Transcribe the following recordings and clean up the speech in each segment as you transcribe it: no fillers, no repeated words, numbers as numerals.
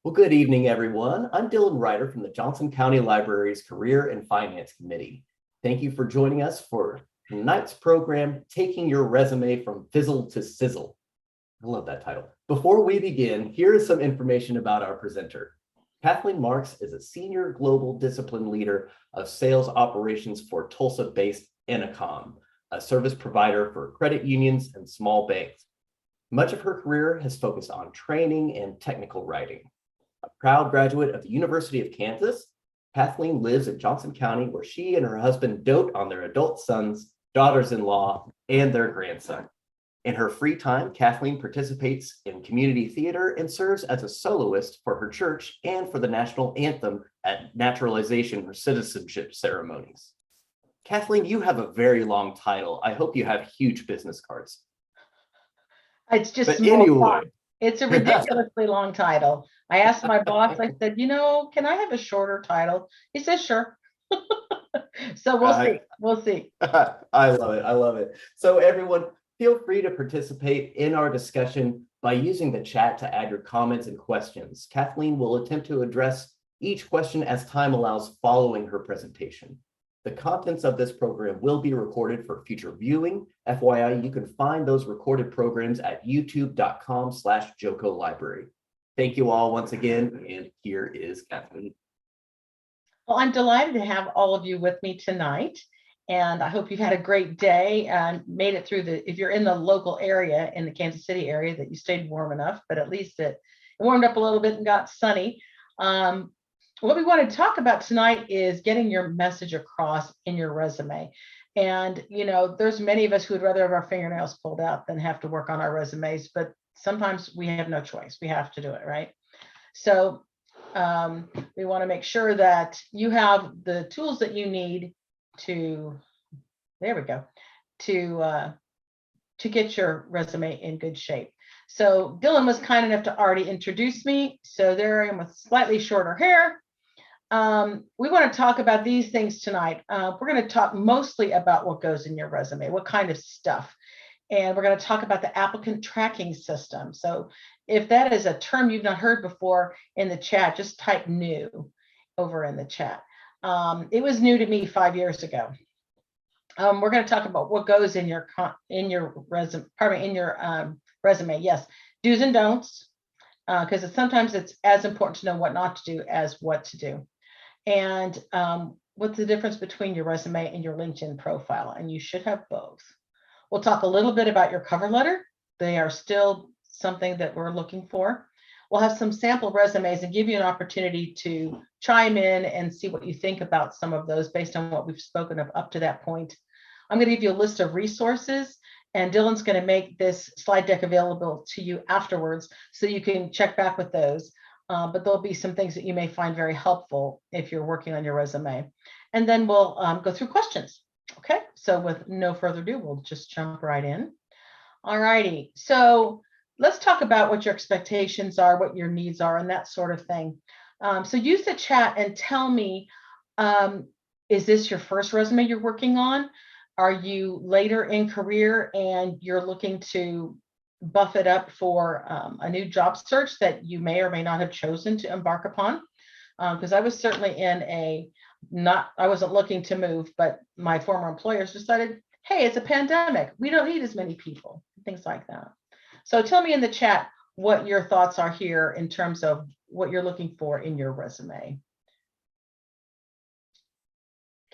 Well, good evening, everyone. I'm Dylan Ryder from the Johnson County Library's Career and Finance Committee. Thank you for joining us for tonight's program, Taking Your Resume from Fizzle to Sizzle. I love that title. Before we begin, here is some information about our presenter. Kathleen Marks is a senior global discipline leader of sales operations for Tulsa-based Enacom, a service provider for credit unions and small banks. Much of her career has focused on training and technical writing. A proud graduate of the University of Kansas, Kathleen lives in Johnson County, where she and her husband dote on their adult sons, daughters-in-law, and their grandson. In her free time, Kathleen participates in community theater and serves as a soloist for her church and for the national anthem at naturalization or citizenship ceremonies. Kathleen, you have a very long title. I hope you have huge business cards. It's just but anyway. It's a ridiculously long title. I asked my boss, I said, can I have a shorter title? He said, sure. So we'll see. I love it. So everyone, feel free to participate in our discussion by using the chat to add your comments and questions. Kathleen will attempt to address each question as time allows following her presentation. The contents of this program will be recorded for future viewing. FYI, you can find those recorded programs at youtube.com/Joco Library. Thank you all once again, and here is Kathleen. Well, I'm delighted to have all of you with me tonight, and I hope you've had a great day and made it through if you're in the local area, in the Kansas City area, that you stayed warm enough, but at least it warmed up a little bit and got sunny. What we want to talk about tonight is getting your message across in your resume. And, there's many of us who would rather have our fingernails pulled out than have to work on our resumes, but sometimes we have no choice. We have to do it, right? So we want to make sure that you have the tools that you need to get your resume in good shape. So Dylan was kind enough to already introduce me. So there I am with slightly shorter hair. We want to talk about these things tonight. We're going to talk mostly about what goes in your resume, what kind of stuff. And we're going to talk about the applicant tracking system. So if that is a term you've not heard before in the chat, just type new over in the chat. It was new to me 5 years ago. We're going to talk about what goes in your resume. Yes, do's and don'ts, because sometimes it's as important to know what not to do as what to do. And what's the difference between your resume and your LinkedIn profile? And you should have both. We'll talk a little bit about your cover letter. They are still something that we're looking for. We'll have some sample resumes and give you an opportunity to chime in and see what you think about some of those based on what we've spoken of up to that point. I'm going to give you a list of resources, and Dylan's going to make this slide deck available to you afterwards so you can check back with those. But there'll be some things that you may find very helpful if you're working on your resume. And then we'll go through questions. Okay, so with no further ado, we'll just jump right in. All righty, so let's talk about what your expectations are, what your needs are, and that sort of thing. So use the chat and tell me, is this your first resume you're working on? Are you later in career and you're looking to buff it up for a new job search that you may or may not have chosen to embark upon? Because I was certainly in I wasn't looking to move, but my former employers decided, hey, it's a pandemic. We don't need as many people, things like that. So tell me in the chat what your thoughts are here in terms of what you're looking for in your resume.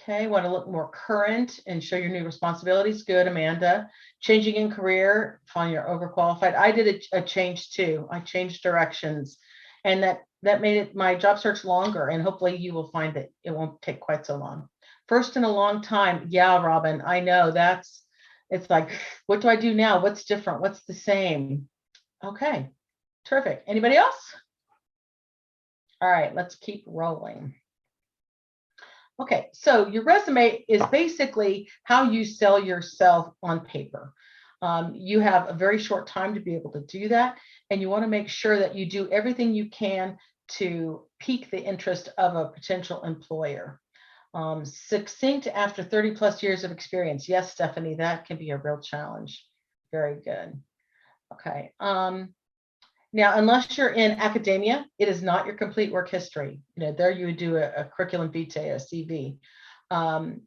Okay, want to look more current and show your new responsibilities. Good, Amanda. Changing in career, find you're overqualified. I did a change too. I changed directions, and that made my job search longer, and hopefully you will find that it won't take quite so long. First in a long time. Yeah, Robin, I know it's like, what do I do now? What's different? What's the same? Okay, terrific. Anybody else? All right, let's keep rolling. Okay, so your resume is basically how you sell yourself on paper. You have a very short time to be able to do that, and you want to make sure that you do everything you can to pique the interest of a potential employer. Succinct after 30 plus years of experience. Yes, Stephanie, that can be a real challenge. Very good. Okay. Now, unless you're in academia, it is not your complete work history. There you would do a curriculum vitae, a CV. And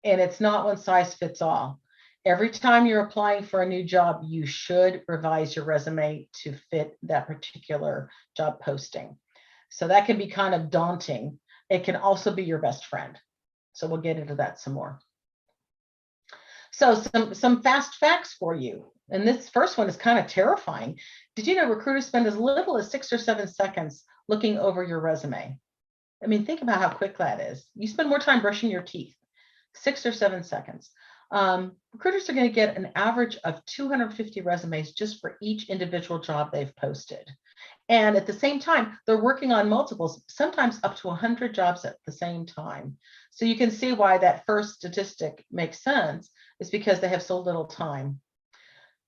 it's not one size fits all. Every time you're applying for a new job, you should revise your resume to fit that particular job posting. So that can be kind of daunting. It can also be your best friend. So we'll get into that some more. So some fast facts for you. And this first one is kind of terrifying. Did you know recruiters spend as little as 6 or 7 seconds looking over your resume? I mean, think about how quick that is. You spend more time brushing your teeth, 6 or 7 seconds. Recruiters are going to get an average of 250 resumes just for each individual job they've posted. And at the same time, they're working on multiples, sometimes up to 100 jobs at the same time. So you can see why that first statistic makes sense, is because they have so little time.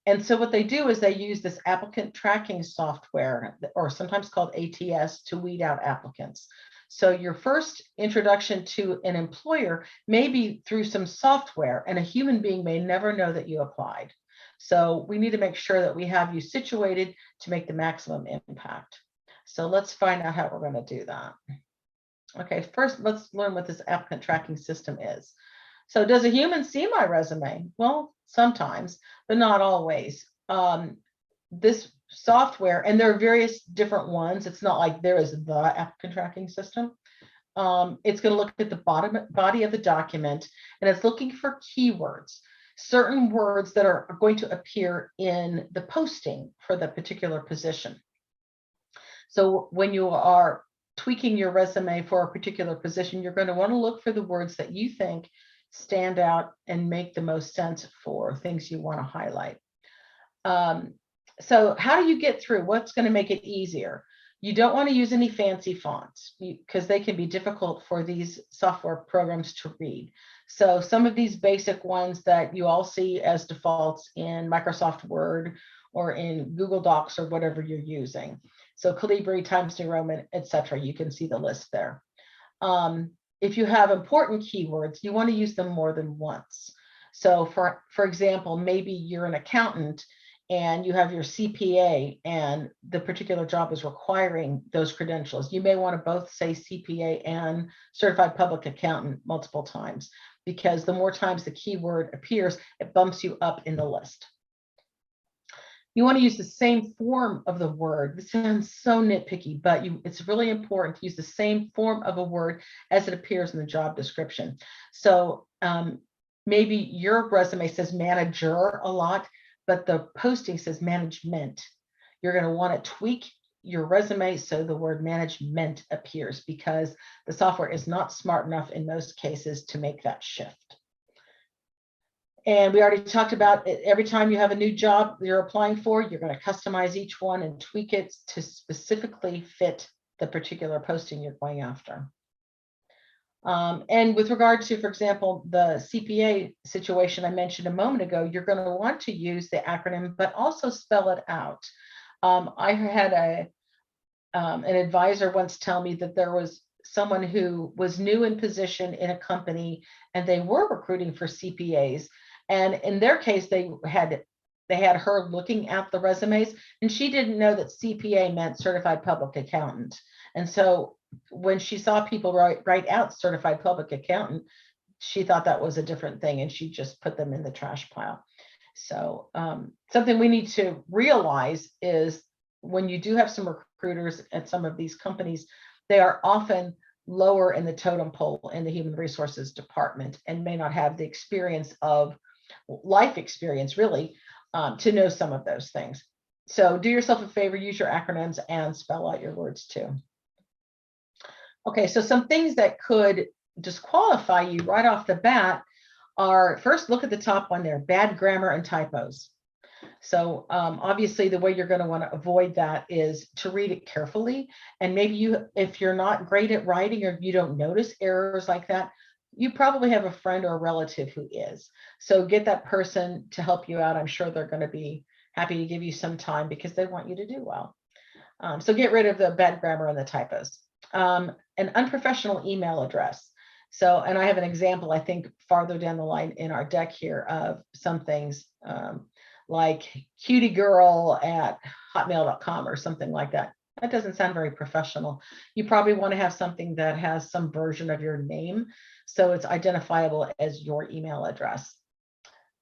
And so what they do is they use this applicant tracking software, or sometimes called ATS, to weed out applicants. So your first introduction to an employer may be through some software, and a human being may never know that you applied. So we need to make sure that we have you situated to make the maximum impact. So let's find out how we're going to do that. Okay, first let's learn what this applicant tracking system is. So does a human see my resume? Well, sometimes, but not always. This software, and there are various different ones. It's not like there is the applicant tracking system. It's going to look at the body of the document, and it's looking for keywords, certain words that are going to appear in the posting for the particular position. So when you are tweaking your resume for a particular position, you're going to want to look for the words that you think stand out and make the most sense for things you want to highlight. So how do you get through? What's going to make it easier? You don't want to use any fancy fonts because they can be difficult for these software programs to read. So some of these basic ones that you all see as defaults in Microsoft Word or in Google Docs or whatever you're using. So Calibri, Times New Roman, etc. You can see the list there. If you have important keywords, you want to use them more than once. So for example, maybe you're an accountant and you have your CPA and the particular job is requiring those credentials. You may want to both say CPA and certified public accountant multiple times, because the more times the keyword appears, it bumps you up in the list. You want to use the same form of the word. This sounds so nitpicky, but it's really important to use the same form of a word as it appears in the job description. So maybe your resume says manager a lot, but the posting says management. You're going to want to tweak your resume so the word management appears, because the software is not smart enough in most cases to make that shift. And we already talked about it. Every time you have a new job you're applying for, you're going to customize each one and tweak it to specifically fit the particular posting you're going after. And with regard to, for example, the CPA situation I mentioned a moment ago, you're going to want to use the acronym, but also spell it out. I had an advisor once tell me that there was someone who was new in position in a company and they were recruiting for CPAs. And in their case, they had her looking at the resumes, and she didn't know that CPA meant certified public accountant. And so when she saw people write out certified public accountant, she thought that was a different thing, and she just put them in the trash pile. So something we need to realize is when you do have some recruiters at some of these companies, they are often lower in the totem pole in the human resources department and may not have the experience of life experience really to know some of those things. So do yourself a favor, use your acronyms and spell out your words too. Okay, so some things that could disqualify you right off the bat are, first, look at the top one there, bad grammar and typos. So obviously the way you're going to want to avoid that is to read it carefully. And maybe if you're not great at writing or you don't notice errors like that, you probably have a friend or a relative who is. So get that person to help you out. I'm sure they're going to be happy to give you some time because they want you to do well. So get rid of the bad grammar and the typos. An unprofessional email address. So, and I have an example, I think, farther down the line in our deck here of some things. like cutiegirl@hotmail.com or something like that. That doesn't sound very professional. You probably want to have something that has some version of your name, so it's identifiable as your email address.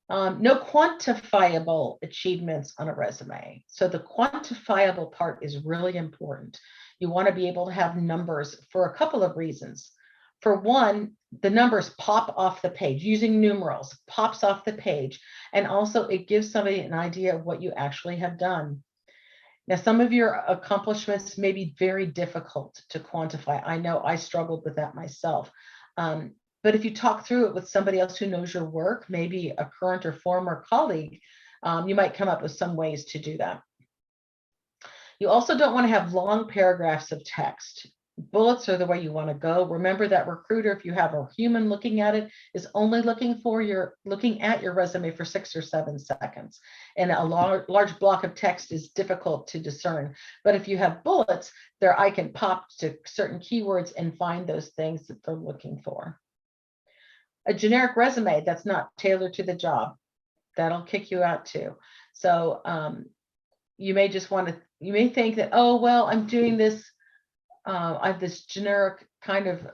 No quantifiable achievements on a resume. So the quantifiable part is really important. You want to be able to have numbers for a couple of reasons. For one, the numbers pop off the page. Using numerals pops off the page. And also it gives somebody an idea of what you actually have done. Now, some of your accomplishments may be very difficult to quantify. I know I struggled with that myself. But if you talk through it with somebody else who knows your work, maybe a current or former colleague, you might come up with some ways to do that. You also don't want to have long paragraphs of text. Bullets are the way you want to go. Remember that recruiter, if you have a human looking at it, is only looking at your resume for 6 or 7 seconds. And a large block of text is difficult to discern. But if you have bullets, their eye can pop to certain keywords and find those things that they're looking for. A generic resume that's not tailored to the job, that'll kick you out too. So you may just want to, you may think that, oh, well, I'm doing this, I have this generic kind of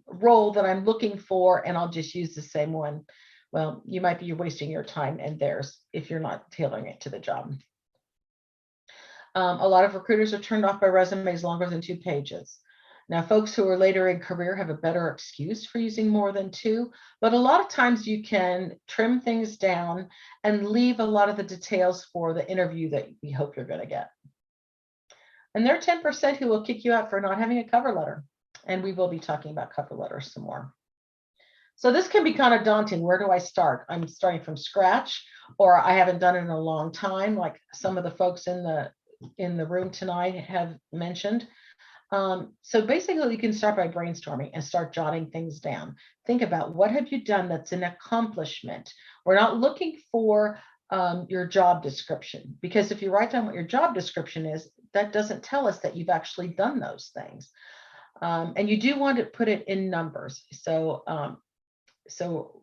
role that I'm looking for, and I'll just use the same one. Well, you might be wasting your time and theirs if you're not tailoring it to the job. A lot of recruiters are turned off by resumes longer than 2 pages. Now, folks who are later in career have a better excuse for using more than 2, but a lot of times you can trim things down and leave a lot of the details for the interview that we hope you're going to get. And there are 10% who will kick you out for not having a cover letter. And we will be talking about cover letters some more. So this can be kind of daunting. Where do I start? I'm starting from scratch, or I haven't done it in a long time, like some of the folks in the room tonight have mentioned. So basically, you can start by brainstorming and start jotting things down. Think about, what have you done that's an accomplishment? We're not looking for your job description, because if you write down what your job description is, that doesn't tell us that you've actually done those things. And you do want to put it in numbers. So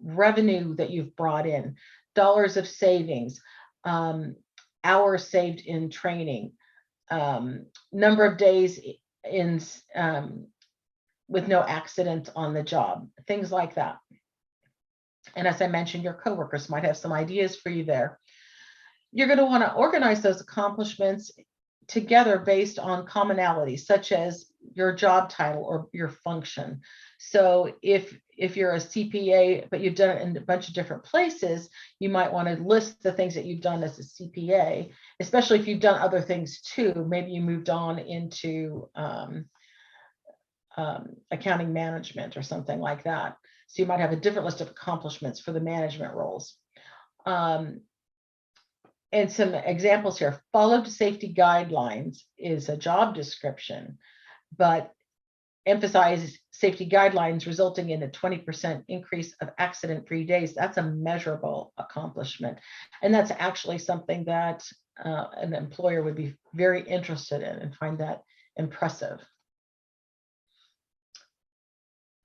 revenue that you've brought in, dollars of savings, hours saved in training, number of days in with no accident on the job, things like that. And as I mentioned, your coworkers might have some ideas for you there. You're going to want to organize those accomplishments together based on commonalities, such as your job title or your function. So if you're a CPA, but you've done it in a bunch of different places, you might want to list the things that you've done as a CPA, especially if you've done other things too. Maybe you moved on into accounting management or something like that. So you might have a different list of accomplishments for the management roles. And some examples here: followed safety guidelines is a job description, but emphasize safety guidelines resulting in a 20% increase of accident-free days. That's a measurable accomplishment. And that's actually something that an employer would be very interested in and find that impressive.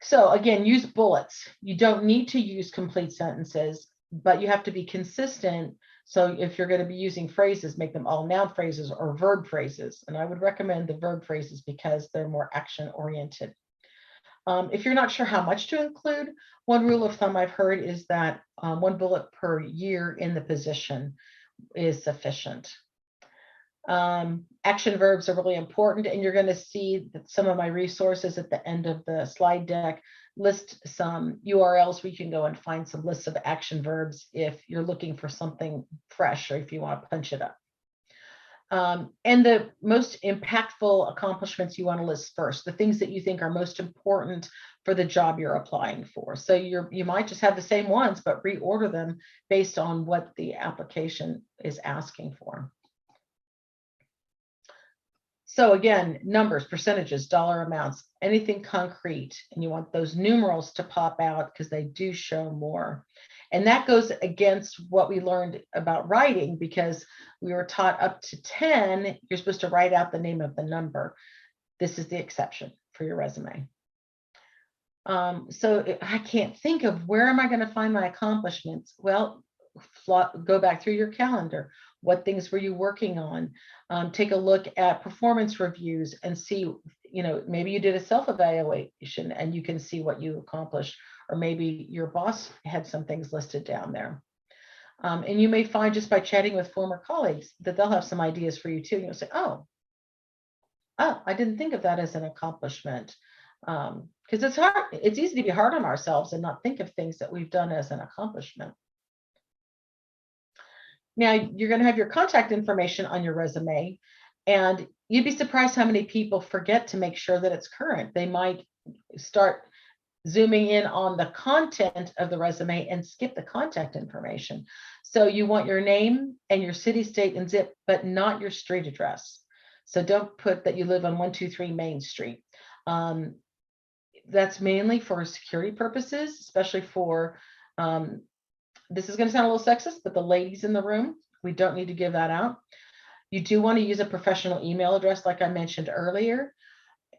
So again, use bullets. You don't need to use complete sentences, but you have to be consistent. So if you're going to be using phrases, make them all noun phrases or verb phrases. And I would recommend the verb phrases because they're more action oriented. If you're not sure how much to include, one rule of thumb I've heard is that 1 bullet per year in the position is sufficient. Action verbs are really important, and you're going to see that some of my resources at the end of the slide deck list some URLs where you can go and find some lists of action verbs if you're looking for something fresh or if you want to punch it up. And the most impactful accomplishments you want to list first, the things that you think are most important for the job you're applying for. So you might just have the same ones, but reorder them based on what the application is asking for. So again, numbers, percentages, dollar amounts, anything concrete, and you want those numerals to pop out because they do show more. And that goes against what we learned about writing, because we were taught up to 10, you're supposed to write out the name of the number. This is the exception for your resume. So I can't think of where am I going to find my accomplishments? Well, go back through your calendar. What things were you working on? Take a look at performance reviews and see, maybe you did a self-evaluation and you can see what you accomplished, or maybe your boss had some things listed down there. And you may find just by chatting with former colleagues that they'll have some ideas for you too. You'll say, oh, I didn't think of that as an accomplishment. Because it's hard, it's easy to be hard on ourselves and not think of things that we've done as an accomplishment. Now, you're going to have your contact information on your resume, and you'd be surprised how many people forget to make sure that it's current. They might start zooming in on the content of the resume and skip the contact information. So you want your name and your city, state, and zip, but not your street address. So don't put that you live on 123 Main Street. That's mainly for security purposes, especially for, this is going to sound a little sexist, but the ladies in the room, we don't need to give that out. You do want to use a professional email address, like I mentioned earlier,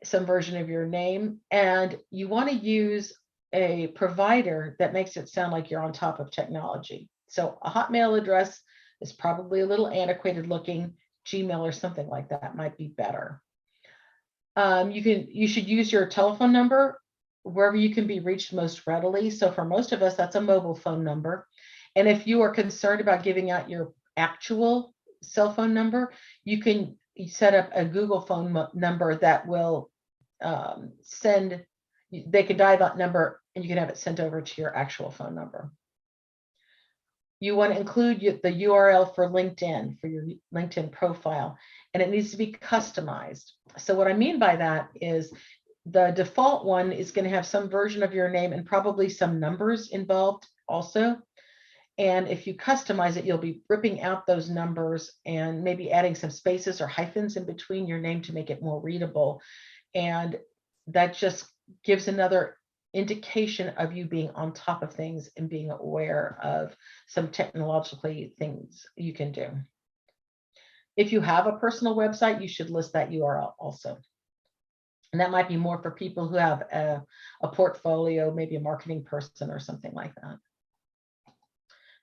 some version of your name, and you want to use a provider that makes it sound like you're on top of technology. So a Hotmail address is probably a little antiquated looking. Gmail or something like that might be better. You should use your telephone number wherever you can be reached most readily. So for most of us, that's a mobile phone number. And if you are concerned about giving out your actual cell phone number, you can set up a Google phone number that will they can dial that number and you can have it sent over to your actual phone number. You want to include the URL for LinkedIn, for your LinkedIn profile, and it needs to be customized. So what I mean by that is the default one is going to have some version of your name and probably some numbers involved also. And if you customize it, you'll be ripping out those numbers and maybe adding some spaces or hyphens in between your name to make it more readable. And that just gives another indication of you being on top of things and being aware of some technologically things you can do. If you have a personal website, you should list that URL also. And that might be more for people who have a portfolio, maybe a marketing person or something like that.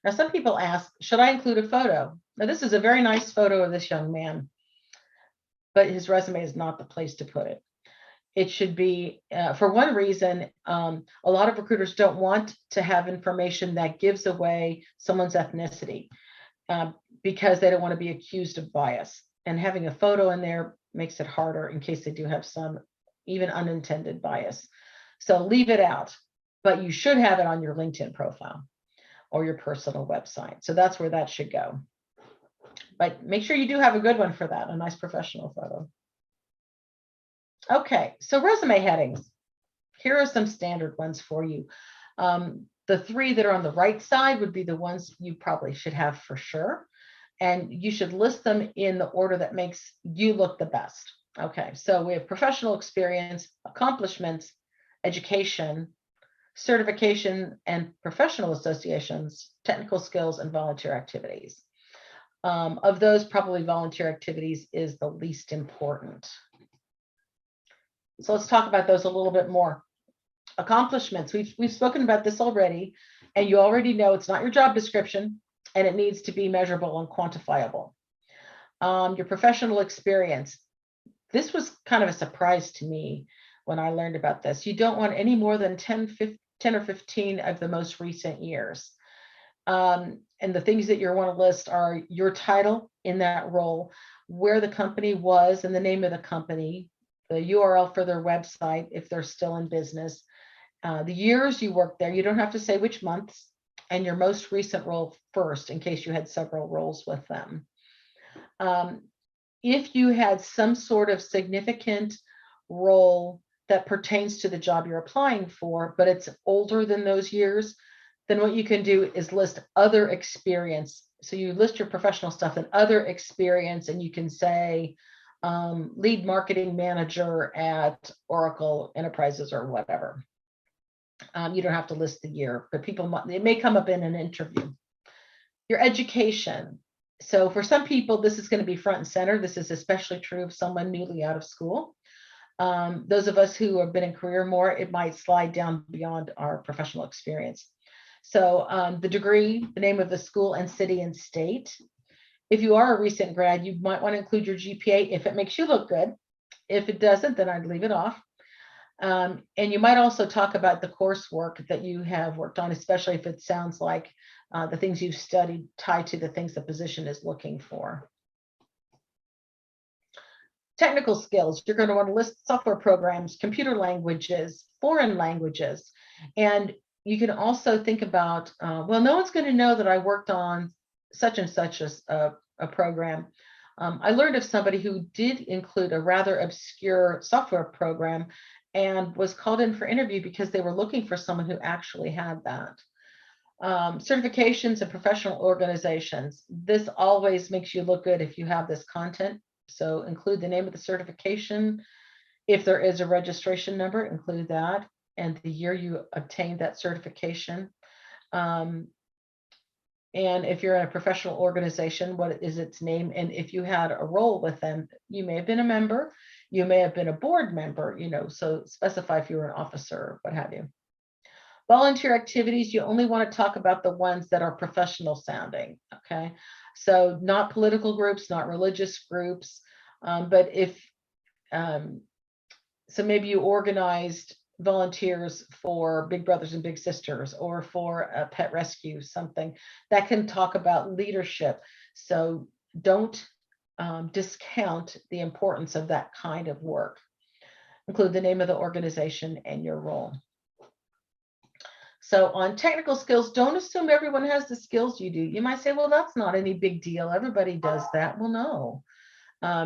Now, some people ask, should I include a photo? Now, this is a very nice photo of this young man, but his resume is not the place to put it. It should be, for one reason, a lot of recruiters don't want to have information that gives away someone's ethnicity because they don't want to be accused of bias. And having a photo in there makes it harder in case they do have some even unintended bias. So leave it out, but you should have it on your LinkedIn profile or your personal website. So that's where that should go. But make sure you do have a good one for that, a nice professional photo. Okay, so resume headings. Here are some standard ones for you. The three that are on the right side would be the ones you probably should have for sure. And you should list them in the order that makes you look the best. Okay, so we have professional experience, accomplishments, education, certification and professional associations, technical skills, and volunteer activities. Of those, probably volunteer activities is the least important. So let's talk about those a little bit more. Accomplishments, we've spoken about this already, and you already know it's not your job description, and it needs to be measurable and quantifiable. Your professional experience. This was kind of a surprise to me when I learned about this. You don't want any more than 10 or 15 of the most recent years. And the things that you want to list are your title in that role, where the company was and the name of the company, the URL for their website if they're still in business, the years you worked there. You don't have to say which months, and your most recent role first in case you had several roles with them. If you had some sort of significant role that pertains to the job you're applying for, but it's older than those years, then what you can do is list other experience. So you list your professional stuff and other experience, and you can say lead marketing manager at Oracle Enterprises or whatever. You don't have to list the year, but it may come up in an interview. Your education. So for some people, this is going to be front and center. This is especially true of someone newly out of school. Those of us who have been in career more, it might slide down beyond our professional experience. So the degree, the name of the school and city and state. If you are a recent grad, you might want to include your GPA if it makes you look good. If it doesn't, then I'd leave it off. And you might also talk about the coursework that you have worked on, especially if it sounds like the things you've studied tie to the things the position is looking for. Technical skills, you're going to want to list software programs, computer languages, foreign languages. And you can also think about, well, no one's going to know that I worked on such and such a program. I learned of somebody who did include a rather obscure software program and was called in for interview because they were looking for someone who actually had that. Certifications and professional organizations. This always makes you look good if you have this content. So include the name of the certification. If there is a registration number, include that and the year you obtained that certification. And if you're in a professional organization, what is its name? And if you had a role with them, you may have been a member, you may have been a board member, so specify if you were an officer or what have you. Volunteer activities, you only want to talk about the ones that are professional sounding, okay? So not political groups, not religious groups, but if, so maybe you organized volunteers for Big Brothers and Big Sisters or for a pet rescue, something that can talk about leadership. So don't discount the importance of that kind of work. Include the name of the organization and your role. So on technical skills, don't assume everyone has the skills you do. You might say, well, that's not any big deal. Everybody does that. Well, no.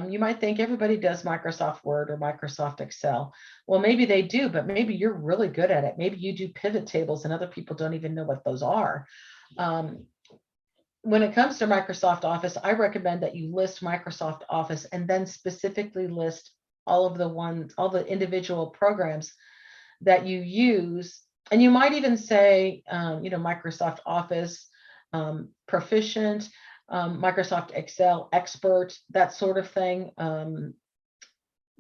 You might think everybody does Microsoft Word or Microsoft Excel. Well, maybe they do, but maybe you're really good at it. Maybe you do pivot tables and other people don't even know what those are. When it comes to Microsoft Office, I recommend that you list Microsoft Office and then specifically list all the individual programs that you use. And you might even say, Microsoft Office, proficient, Microsoft Excel expert, that sort of thing.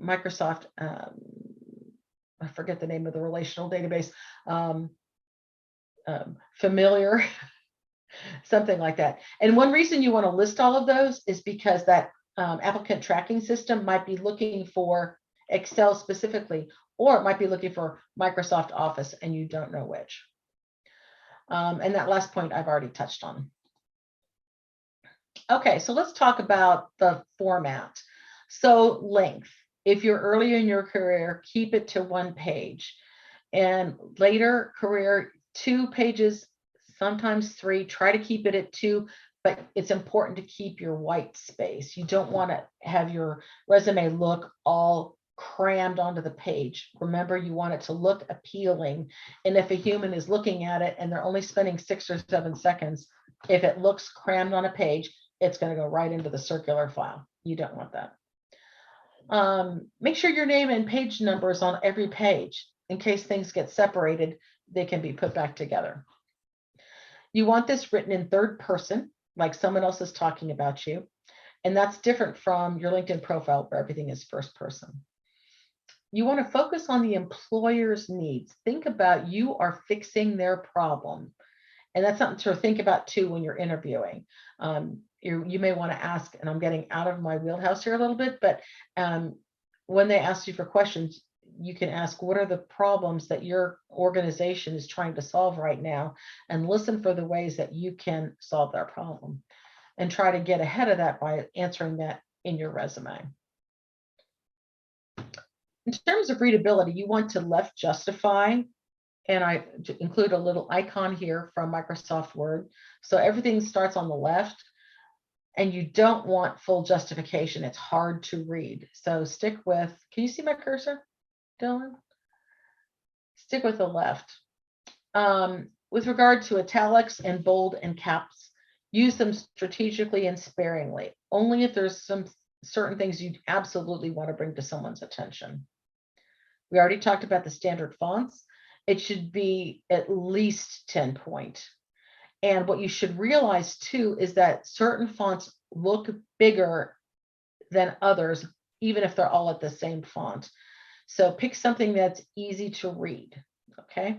Microsoft, I forget the name of the relational database, familiar, something like that. And one reason you want to list all of those is because that applicant tracking system might be looking for Excel specifically, or it might be looking for Microsoft Office and you don't know which. And that last point I've already touched on. Okay, so let's talk about the format. So length. If you're early in your career, keep it to 1 page. And later career, 2 pages, sometimes 3. Try to keep it at 2, but it's important to keep your white space. You don't want to have your resume look all crammed onto the page. Remember, you want it to look appealing. And if a human is looking at it and they're only spending 6 or 7 seconds, if it looks crammed on a page, it's going to go right into the circular file. You don't want that. Make sure your name and page number is on every page. In case things get separated, they can be put back together. You want this written in third person, like someone else is talking about you. And that's different from your LinkedIn profile where everything is first person. You want to focus on the employer's needs. Think about you are fixing their problem. And that's something to think about too when you're interviewing. You may want to ask, and I'm getting out of my wheelhouse here a little bit, but when they ask you for questions, you can ask, what are the problems that your organization is trying to solve right now? And listen for the ways that you can solve that problem. And try to get ahead of that by answering that in your resume. In terms of readability, you want to left justify, and I include a little icon here from Microsoft Word. So everything starts on the left, and you don't want full justification. It's hard to read. So stick with, can you see my cursor, Dylan? Stick with the left. With regard to italics and bold and caps, use them strategically and sparingly, only if there's some certain things you absolutely want to bring to someone's attention. We already talked about the standard fonts. It should be at least 10 point. And what you should realize too is that certain fonts look bigger than others, even if they're all at the same font. So pick something that's easy to read, okay?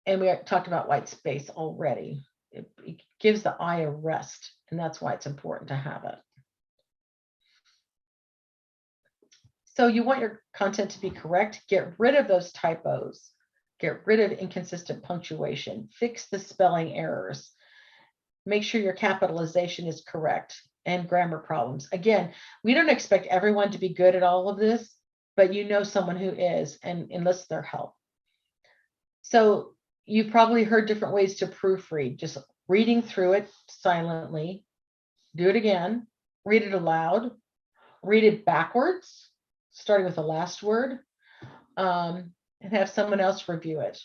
And we talked about white space already. It gives the eye a rest, and that's why it's important to have it. So you want your content to be correct. Get rid of those typos. Get rid of inconsistent punctuation. Fix the spelling errors. Make sure your capitalization is correct and grammar problems. Again, we don't expect everyone to be good at all of this, but you know someone who is, and enlist their help. So you've probably heard different ways to proofread, just reading through it silently, do it again, read it aloud, read it backwards, starting with the last word, and have someone else review it.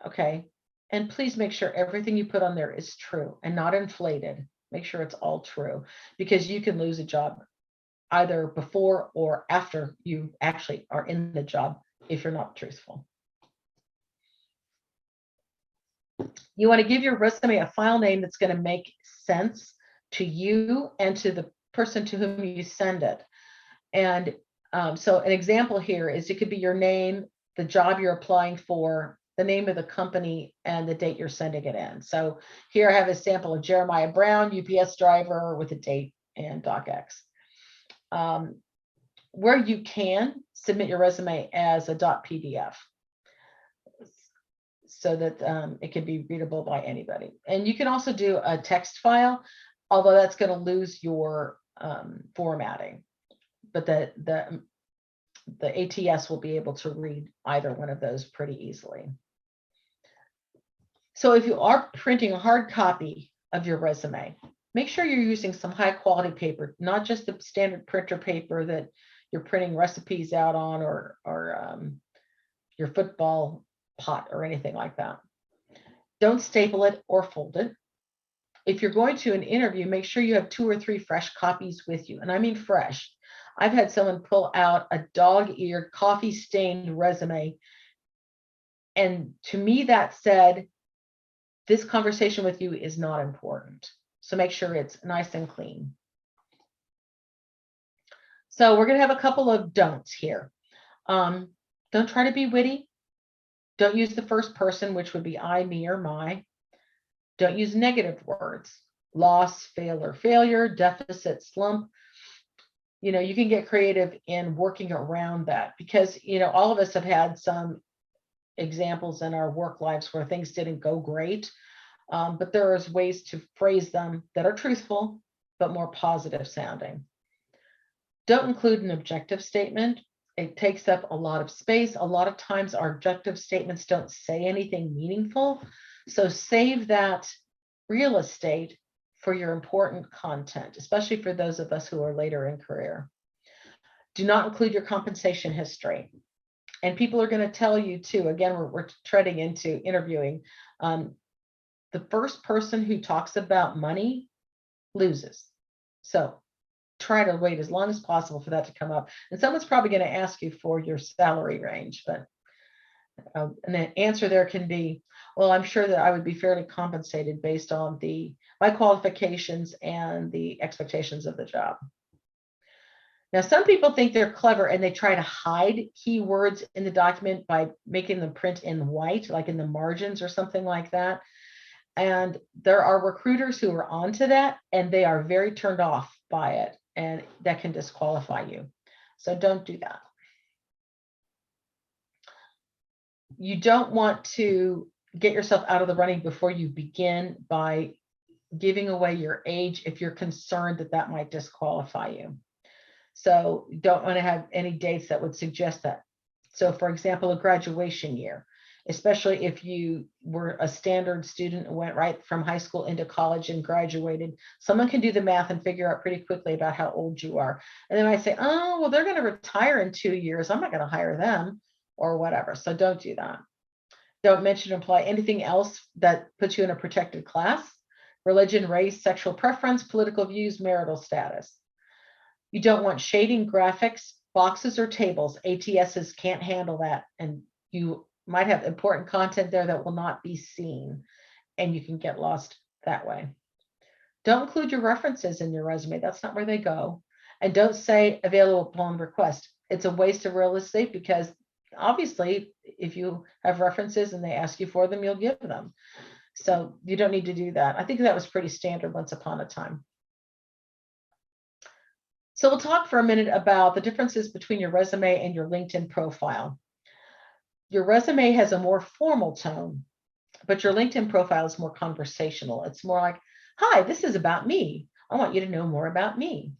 Okay. And please make sure everything you put on there is true and not inflated. Make sure it's all true, because you can lose a job either before or after you actually are in the job if you're not truthful. You want to give your resume a file name that's going to make sense to you and to the person to whom you send it. And so an example here is it could be your name, the job you're applying for, the name of the company, and the date you're sending it in. So here I have a sample of Jeremiah Brown, UPS driver, with a date and docx. Where you can, submit your resume as a .pdf so that it can be readable by anybody. And you can also do a text file, although that's going to lose your formatting. But the ATS will be able to read either one of those pretty easily. So if you are printing a hard copy of your resume, make sure you're using some high quality paper, not just the standard printer paper that you're printing recipes out on, or your football pot or anything like that. Don't staple it or fold it. If you're going to an interview, make sure you have 2 or 3 fresh copies with you. And I mean fresh. I've had someone pull out a dog-eared, coffee-stained resume. And to me, that said, this conversation with you is not important. So make sure it's nice and clean. So we're going to have a couple of don'ts here. Don't try to be witty. Don't use the first person, which would be I, me, or my. Don't use negative words. Loss, fail, or failure, deficit, slump. You know, you can get creative in working around that, because, you know, all of us have had some examples in our work lives where things didn't go great. But there is ways to phrase them that are truthful, but more positive sounding. Don't include an objective statement. It takes up a lot of space. A lot of times our objective statements don't say anything meaningful. So save that real estate for your important content, especially for those of us who are later in career. Do not include your compensation history. And people are going to tell you too, again, we're treading into interviewing. The first person who talks about money loses. So try to wait as long as possible for that to come up. And someone's probably going to ask you for your salary range, but and the answer there can be, well, I'm sure that I would be fairly compensated based on my qualifications and the expectations of the job. Now, some people think they're clever and they try to hide keywords in the document by making them print in white, like in the margins or something like that. And there are recruiters who are onto that, and they are very turned off by it, and that can disqualify you. So don't do that. You don't want to get yourself out of the running before you begin by giving away your age if you're concerned that that might disqualify you. So you don't want to have any dates that would suggest that. So for example, a graduation year, especially if you were a standard student and went right from high school into college and graduated, someone can do the math and figure out pretty quickly about how old you are. And then I say, oh, well, they're going to retire in 2 years. I'm not going to hire them or whatever. So don't do that. Don't mention or imply anything else that puts you in a protected class: religion, race, sexual preference, political views, marital status. You don't want shading, graphics, boxes, or tables. ATSs can't handle that. And you might have important content there that will not be seen, and you can get lost that way. Don't include your references in your resume. That's not where they go. And don't say available upon request. It's a waste of real estate because obviously, if you have references and they ask you for them, you'll give them. So you don't need to do that. I think that was pretty standard once upon a time. So we'll talk for a minute about the differences between your resume and your LinkedIn profile. Your resume has a more formal tone, but your LinkedIn profile is more conversational. It's more like, hi, this is about me. I want you to know more about me.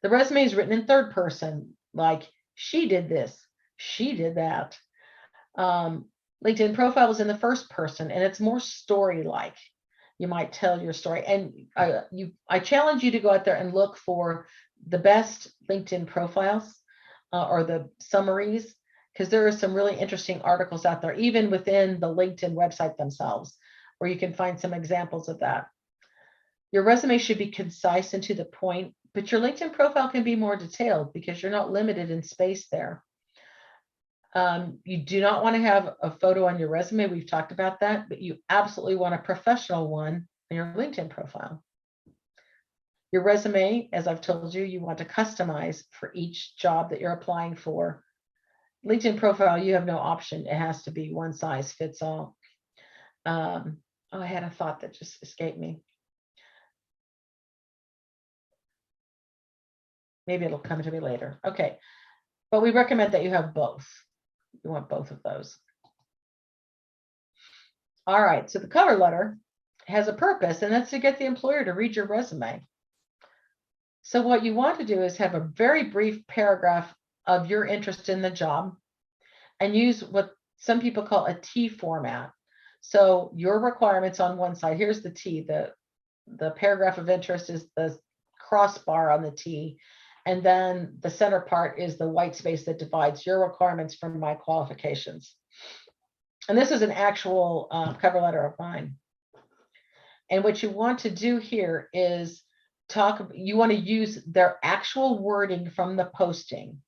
The resume is written in third person, like she did this, she did that. LinkedIn profile is in the first person, and it's more story-like. You might tell your story, and I challenge you to go out there and look for the best LinkedIn profiles or the summaries, because there are some really interesting articles out there, even within the LinkedIn website themselves, where you can find some examples of that. Your resume should be concise and to the point, but your LinkedIn profile can be more detailed because you're not limited in space there. You do not want to have a photo on your resume. We've talked about that, but you absolutely want a professional one on your LinkedIn profile. Your resume, as I've told you, you want to customize for each job that you're applying for. LinkedIn profile, you have no option. It has to be one size fits all. Oh, I had a thought that just escaped me. Maybe it'll come to me later. Okay, but we recommend that you have both. You want both of those. All right, so the cover letter has a purpose, and that's to get the employer to read your resume. So what you want to do is have a very brief paragraph of your interest in the job and use what some people call a T format. So your requirements on one side, here's the T, the paragraph of interest is the crossbar on the T, and then the center part is the white space that divides your requirements from my qualifications. And this is an actual cover letter of mine. And what you want to do here is you want to use their actual wording from the posting.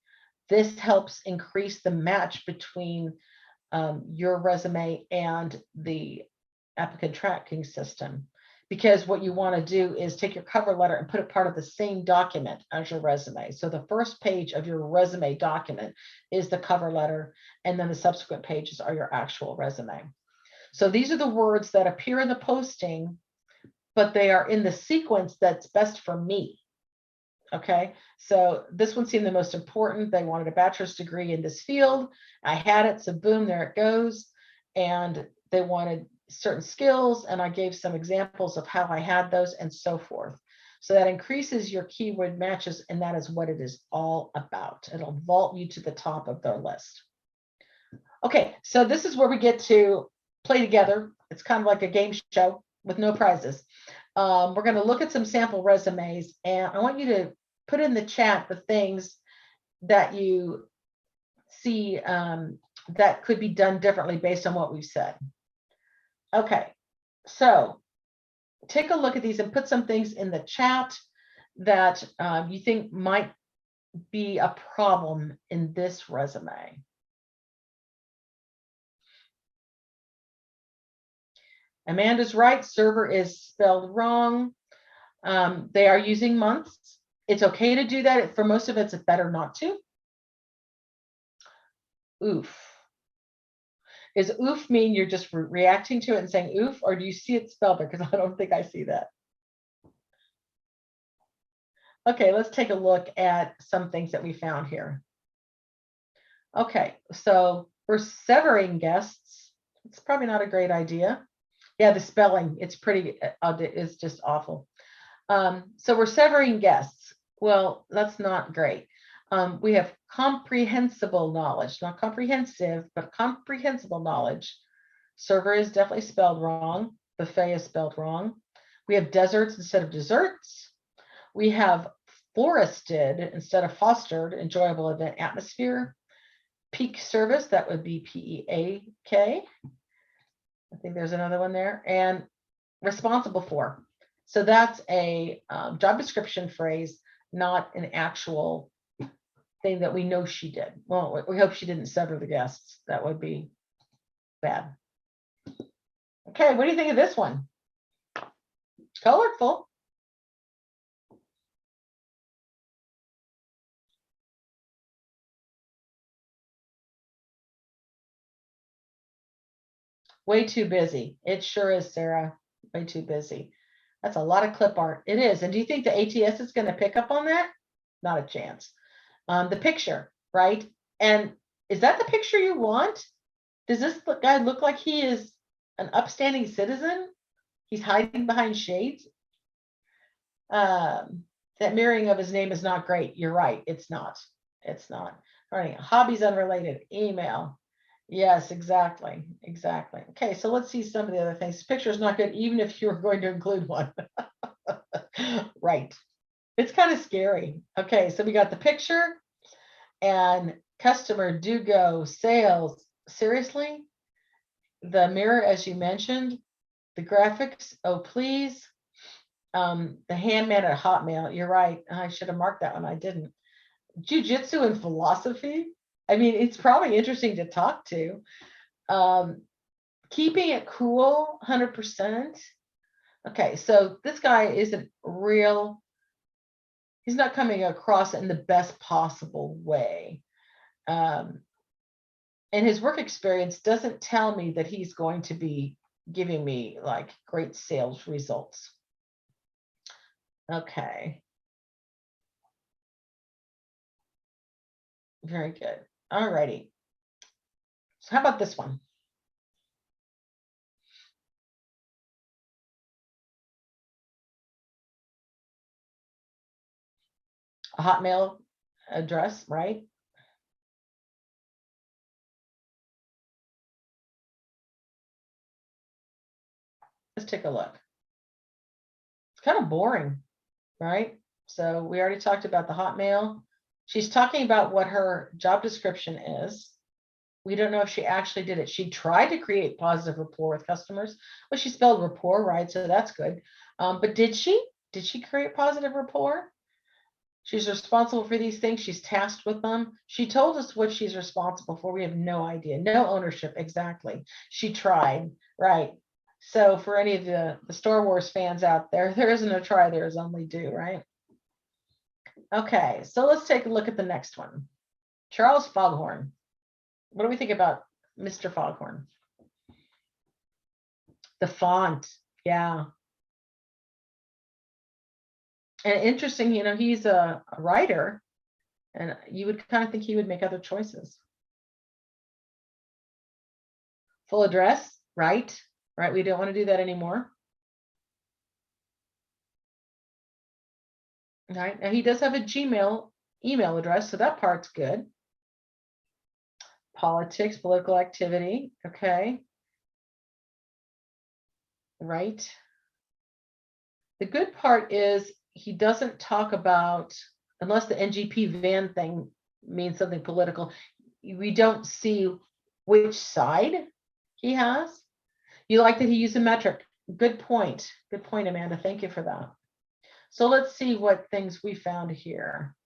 This helps increase the match between your resume and the applicant tracking system. Because what you want to do is take your cover letter and put it part of the same document as your resume. So the first page of your resume document is the cover letter, and then the subsequent pages are your actual resume. So these are the words that appear in the posting, but they are in the sequence that's best for me. Okay, so this one seemed the most important. They wanted a bachelor's degree in this field. I had it, so boom, there it goes. And they wanted certain skills, and I gave some examples of how I had those and so forth. So that increases your keyword matches, and that is what it is all about. It'll vault you to the top of their list. Okay, so this is where we get to play together. It's kind of like a game show with no prizes. We're going to look at some sample resumes, and I want you to put in the chat the things that you see that could be done differently based on what we've said. Okay, so take a look at these and put some things in the chat that you think might be a problem in this resume. Amanda's right, server is spelled wrong. They are using months. It's okay to do that. For most of it, it's better not to. Oof. Does oof mean you're just reacting to it and saying oof, or do you see it spelled there? Because I don't think I see that. Okay, let's take a look at some things that we found here. Okay, so we're severing guests. It's probably not a great idea. Yeah, the spelling, it's pretty, it's just awful. So we're severing guests. Well, that's not great. We have comprehensible knowledge, not comprehensive, but comprehensible knowledge. Server is definitely spelled wrong. Buffet is spelled wrong. We have deserts instead of desserts. We have forested instead of fostered, enjoyable event atmosphere. Peak service, that would be PEAK. I think there's another one there. And responsible for. So that's a job description phrase, not an actual thing that we know she did. Well, we hope she didn't sever the guests. That would be bad. Okay, what do you think of this one? Colorful. Way too busy. It sure is, Sarah. Way too busy. That's a lot of clip art. It is. And do you think the ATS is going to pick up on that? Not a chance. The picture, right? And is that the picture you want? Does this guy look like he is an upstanding citizen? He's hiding behind shades. That mirroring of his name is not great. You're right. It's not. It's not. All right. Hobbies unrelated. Email. Yes, exactly. Exactly. Okay, so let's see some of the other things. This picture is not good, even if you're going to include one. Right. It's kind of scary. Okay, so we got the picture and customer do go sales. Seriously? The mirror, as you mentioned, the graphics, oh please. The handman at Hotmail, you're right. I should have marked that one. I didn't. Jiu-jitsu and philosophy. I mean, it's probably interesting to talk to. Keeping it cool, 100%. Okay, so this guy isn't real. He's not coming across in the best possible way. And his work experience doesn't tell me that he's going to be giving me like great sales results. Okay. Very good. All righty. So how about this one? A Hotmail address, right? Let's take a look. It's kind of boring, right? So we already talked about the Hotmail. She's talking about what her job description is. We don't know if she actually did it. She tried to create positive rapport with customers. Well, she spelled rapport right, so that's good. But did she? Did she create positive rapport? She's responsible for these things. She's tasked with them. She told us what she's responsible for. We have no idea. No ownership. Exactly. She tried. Right. So for any of the Star Wars fans out there, there isn't a try, there is only do, right? Okay, so let's take a look at the next one. Charles Foghorn. What do we think about Mr. Foghorn? The font, yeah. And interesting, you know, he's a writer, and you would kind of think he would make other choices. Full address, right? Right, we don't want to do that anymore. All right, now he does have a Gmail email address, so that part's good. Politics, political activity, okay. Right. The good part is he doesn't talk about, unless the NGP van thing means something political, we don't see which side he has. You like that he used a metric. Good point. Good point, Amanda. Thank you for that. So let's see what things we found here.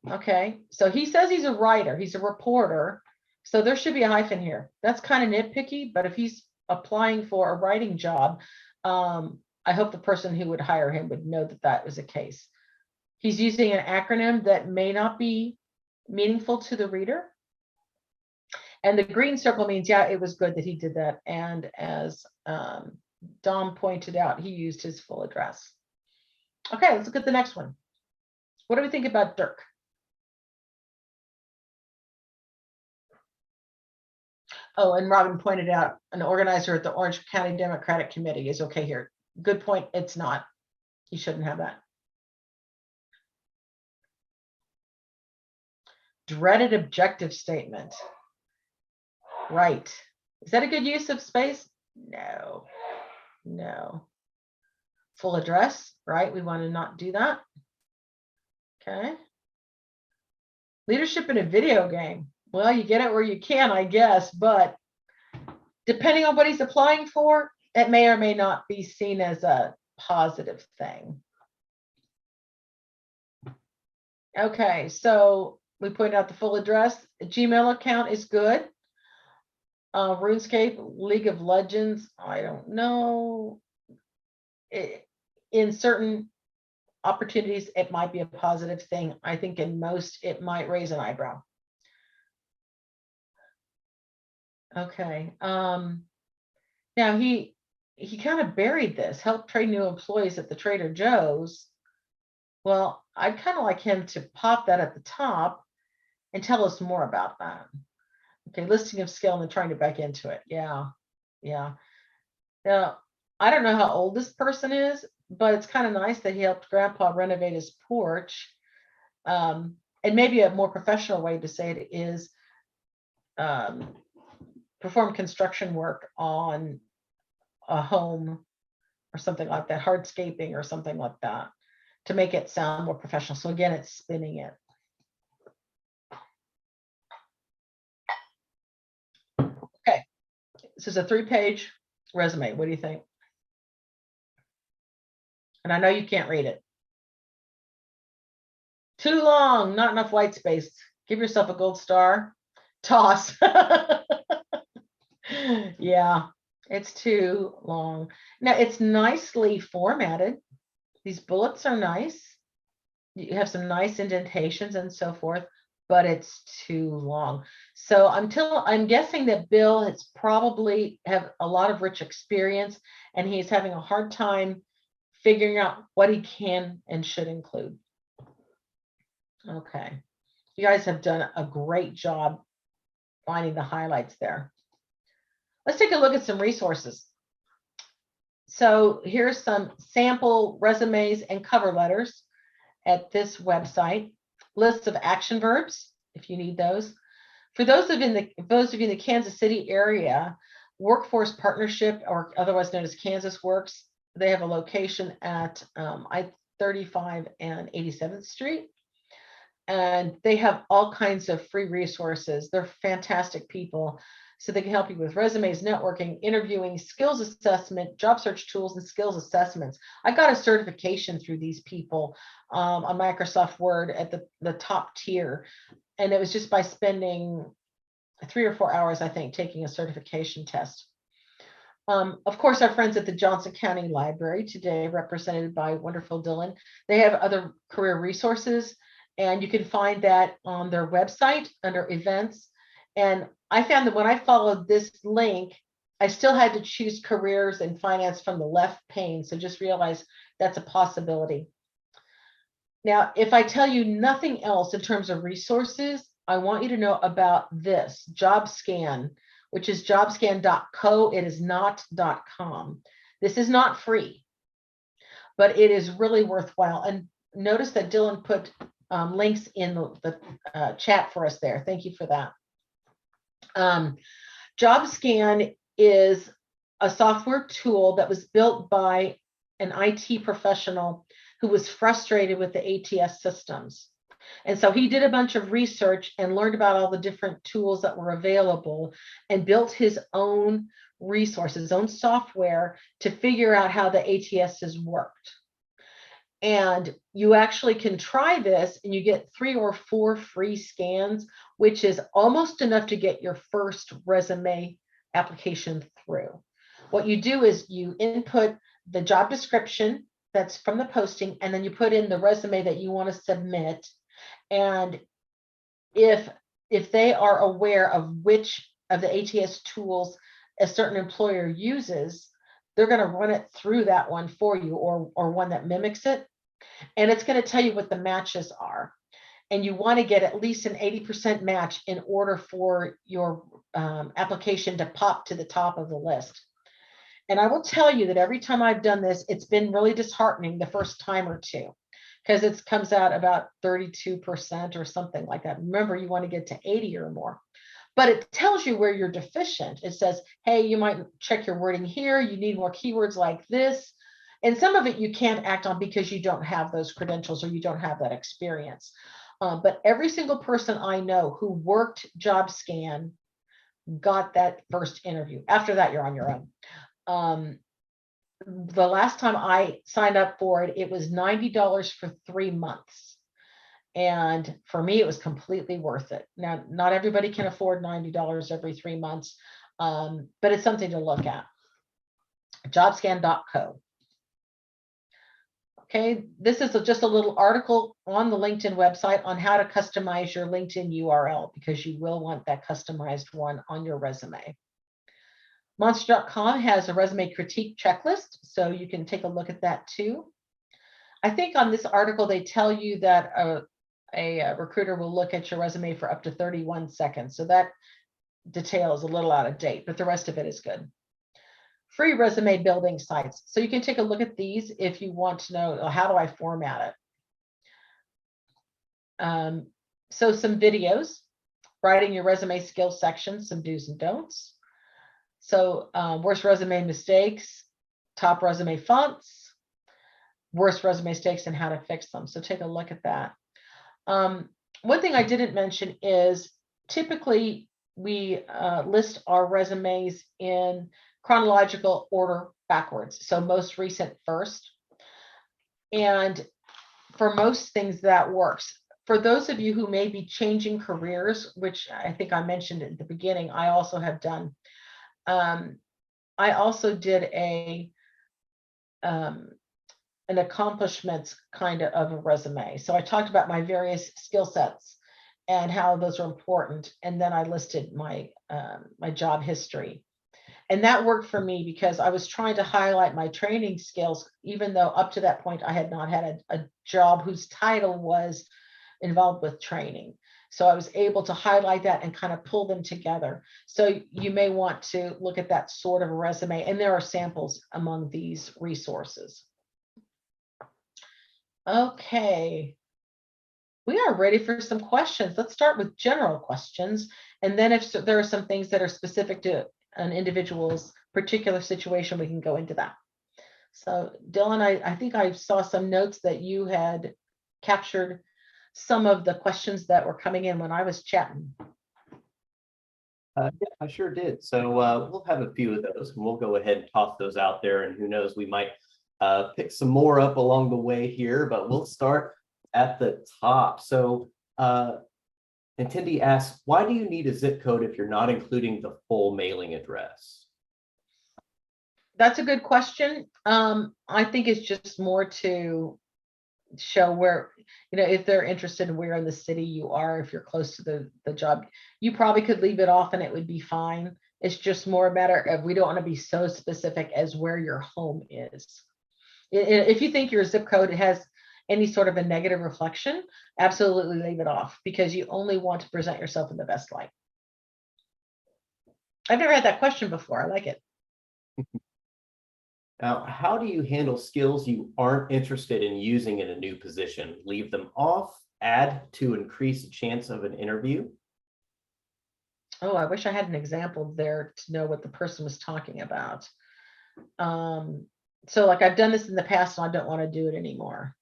Okay, so he says he's a writer, he's a reporter. So there should be a hyphen here. That's kind of nitpicky, but if he's applying for a writing job, I hope the person who would hire him would know that that was the case. He's using an acronym that may not be meaningful to the reader. And the green circle means, yeah, it was good that he did that. And as Dom pointed out, he used his full address. Okay, let's look at the next one. What do we think about Dirk? Oh, and Robin pointed out an organizer at the Orange County Democratic Committee is okay here. Good point. It's not. You shouldn't have that. Dreaded objective statement. Right. Is that a good use of space? No. No. Full address, right? We want to not do that. Okay. Leadership in a video game. Well, you get it where you can, I guess, but depending on what he's applying for, it may or may not be seen as a positive thing. Okay, so we point out the full address. A Gmail account is good. RuneScape, League of Legends, I don't know. In certain opportunities, it might be a positive thing. I think in most, it might raise an eyebrow. Okay. Now he kind of buried this, help train new employees at the Trader Joe's. Well, I'd kind of like him to pop that at the top and tell us more about that. Okay, listing of skill and then trying to back into it. Yeah, yeah. Now, I don't know how old this person is, but it's kind of nice that he helped Grandpa renovate his porch. And maybe a more professional way to say it is perform construction work on a home or something like that, hardscaping or something like that, to make it sound more professional. So again, it's spinning it. Okay, this is a 3-page resume. What do you think? And I know you can't read it. Too long, not enough white space. Give yourself a gold star. Toss. Yeah, it's too long. Now it's nicely formatted. These bullets are nice. You have some nice indentations and so forth, but it's too long. So I'm guessing that Bill has probably have a lot of rich experience and he's having a hard time figuring out what he can and should include. Okay. You guys have done a great job finding the highlights there. Let's take a look at some resources. So here's some sample resumes and cover letters at this website. Lists of action verbs, if you need those. For those of you in the Kansas City area, Workforce Partnership, or otherwise known as Kansas Works, they have a location at I-35 and 87th Street. And they have all kinds of free resources. They're fantastic people. So they can help you with resumes, networking, interviewing, skills assessment, job search tools, and skills assessments. I got a certification through these people on Microsoft Word at the top tier. And it was just by spending 3 or 4 hours, I think, taking a certification test. Of course, our friends at the Johnson County Library today, represented by wonderful Dylan, they have other career resources. And you can find that on their website under events. And I found that when I followed this link, I still had to choose careers and finance from the left pane. So just realize that's a possibility. Now, if I tell you nothing else in terms of resources, I want you to know about this JobScan, which is jobscan.co. It is not .com. This is not free, but it is really worthwhile. And notice that Dylan put links in the chat for us there. Thank you for that. JobScan is a software tool that was built by an IT professional who was frustrated with the ATS systems. And so he did a bunch of research and learned about all the different tools that were available and built his own resources, his own software to figure out how the ATSs worked. And you actually can try this and you get 3 or 4 free scans, which is almost enough to get your first resume application through. What you do is you input the job description that's from the posting, and then you put in the resume that you want to submit. And if they are aware of which of the ATS tools a certain employer uses, they're going to run it through that one for you, or one that mimics it. And it's going to tell you what the matches are. And you want to get at least an 80% match in order for your application to pop to the top of the list. And I will tell you that every time I've done this, it's been really disheartening the first time or two, because it comes out about 32% or something like that. Remember, you want to get to 80 or more. But it tells you where you're deficient. It says, hey, you might check your wording here. You need more keywords like this. And some of it you can't act on because you don't have those credentials or you don't have that experience. But every single person I know who worked JobScan got that first interview. After that, you're on your own. The last time I signed up for it, it was $90 for 3 months. And for me, it was completely worth it. Now, not everybody can afford $90 every 3 months, but it's something to look at. Jobscan.co. Okay, this is just a little article on the LinkedIn website on how to customize your LinkedIn URL, because you will want that customized one on your resume. Monster.com has a resume critique checklist, so you can take a look at that too. I think on this article, they tell you that a recruiter will look at your resume for up to 31 seconds. So that detail is a little out of date, but the rest of it is good. Free resume building sites. So you can take a look at these if you want to know, how do I format it? So some videos, writing your resume skills section, some do's and don'ts. So worst resume mistakes, top resume fonts, worst resume mistakes and how to fix them. So take a look at that. One thing I didn't mention is typically we list our resumes in chronological order backwards. So most recent first. And for most things that works. For those of you who may be changing careers, which I think I mentioned at the beginning, I also have done. I also did an accomplishments kind of a resume. So I talked about my various skill sets and how those are important. And then I listed my my job history. And that worked for me because I was trying to highlight my training skills, even though up to that point I had not had a job whose title was involved with training. So I was able to highlight that and kind of pull them together. So you may want to look at that sort of a resume, and there are samples among these resources. Okay. We are ready for some questions. Let's start with general questions. And then if there are some things that are specific to an individual's particular situation, we can go into that. So Dylan, I think I saw some notes that you had captured some of the questions that were coming in when I was chatting. Yeah, I sure did. So we'll have a few of those and we'll go ahead and toss those out there. And who knows, we might pick some more up along the way here, but we'll start at the top. So Attendee asks, why do you need a zip code if you're not including the full mailing address? That's a good question. I think it's just more to show where, if they're interested in where in the city you are, if you're close to the job, you probably could leave it off and it would be fine. It's just more a matter of, we don't want to be so specific as where your home is. If you think your zip code has any sort of a negative reflection, absolutely leave it off, because you only want to present yourself in the best light. I've never had that question before. I like it. Now, how do you handle skills you aren't interested in using in a new position? Leave them off, add to increase the chance of an interview? Oh, I wish I had an example there to know what the person was talking about. So like I've done this in the past and I don't want to do it anymore.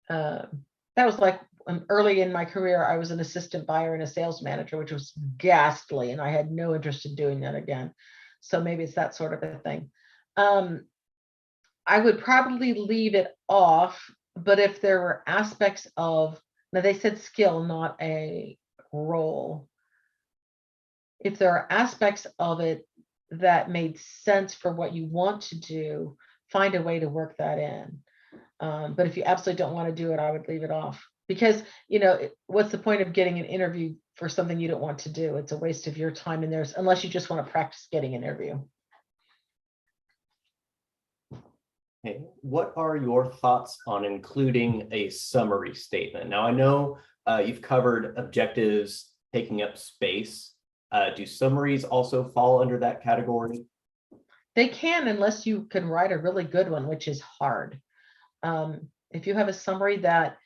That was like early in my career, I was an assistant buyer and a sales manager, which was ghastly, and I had no interest in doing that again. So maybe it's that sort of a thing. I would probably leave it off, but if there were aspects of, now they said skill, not a role. If there are aspects of it that made sense for what you want to do, find a way to work that in. But if you absolutely don't want to do it, I would leave it off, because, what's the point of getting an interview for something you don't want to do? It's a waste of your time. And unless you just want to practice getting an interview. Okay. What are your thoughts on including a summary statement? Now, I know you've covered objectives taking up space. Do summaries also fall under that category? They can, unless you can write a really good one, which is hard. If you have a summary that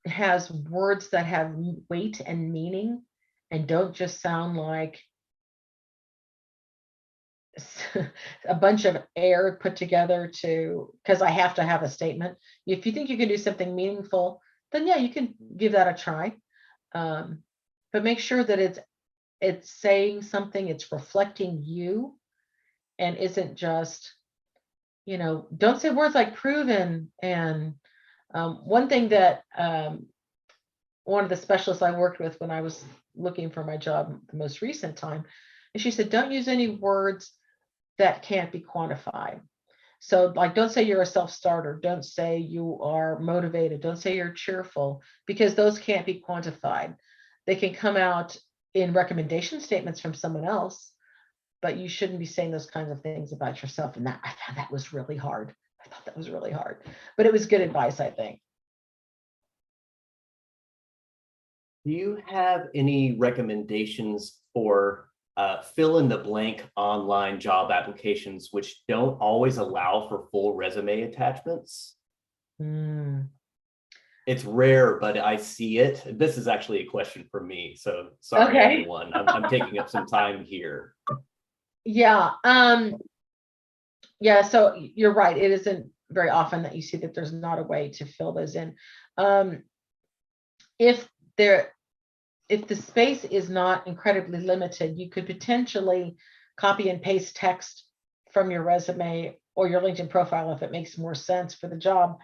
has words that have weight and meaning and don't just sound like a bunch of air put together because I have to have a statement. If you think you can do something meaningful, then yeah, you can give that a try. But make sure that it's saying something, it's reflecting you, and isn't just, don't say words like proven. And one thing that one of the specialists I worked with when I was looking for my job the most recent time, and she said, don't use any words that can't be quantified. So like, don't say you're a self-starter. Don't say you are motivated. Don't say you're cheerful, because those can't be quantified. They can come out in recommendation statements from someone else, but you shouldn't be saying those kinds of things about yourself. And that I found that was really hard. I thought that was really hard, but it was good advice, I think. Do you have any recommendations for fill in the blank online job applications which don't always allow for full resume attachments? Mm. It's rare, but I see it. This is actually a question for me. So sorry, Okay. everyone. I'm taking up some time here. Yeah. Yeah. So you're right. It isn't very often that you see that there's not a way to fill those in. If the space is not incredibly limited, you could potentially copy and paste text from your resume or your LinkedIn profile, if it makes more sense for the job,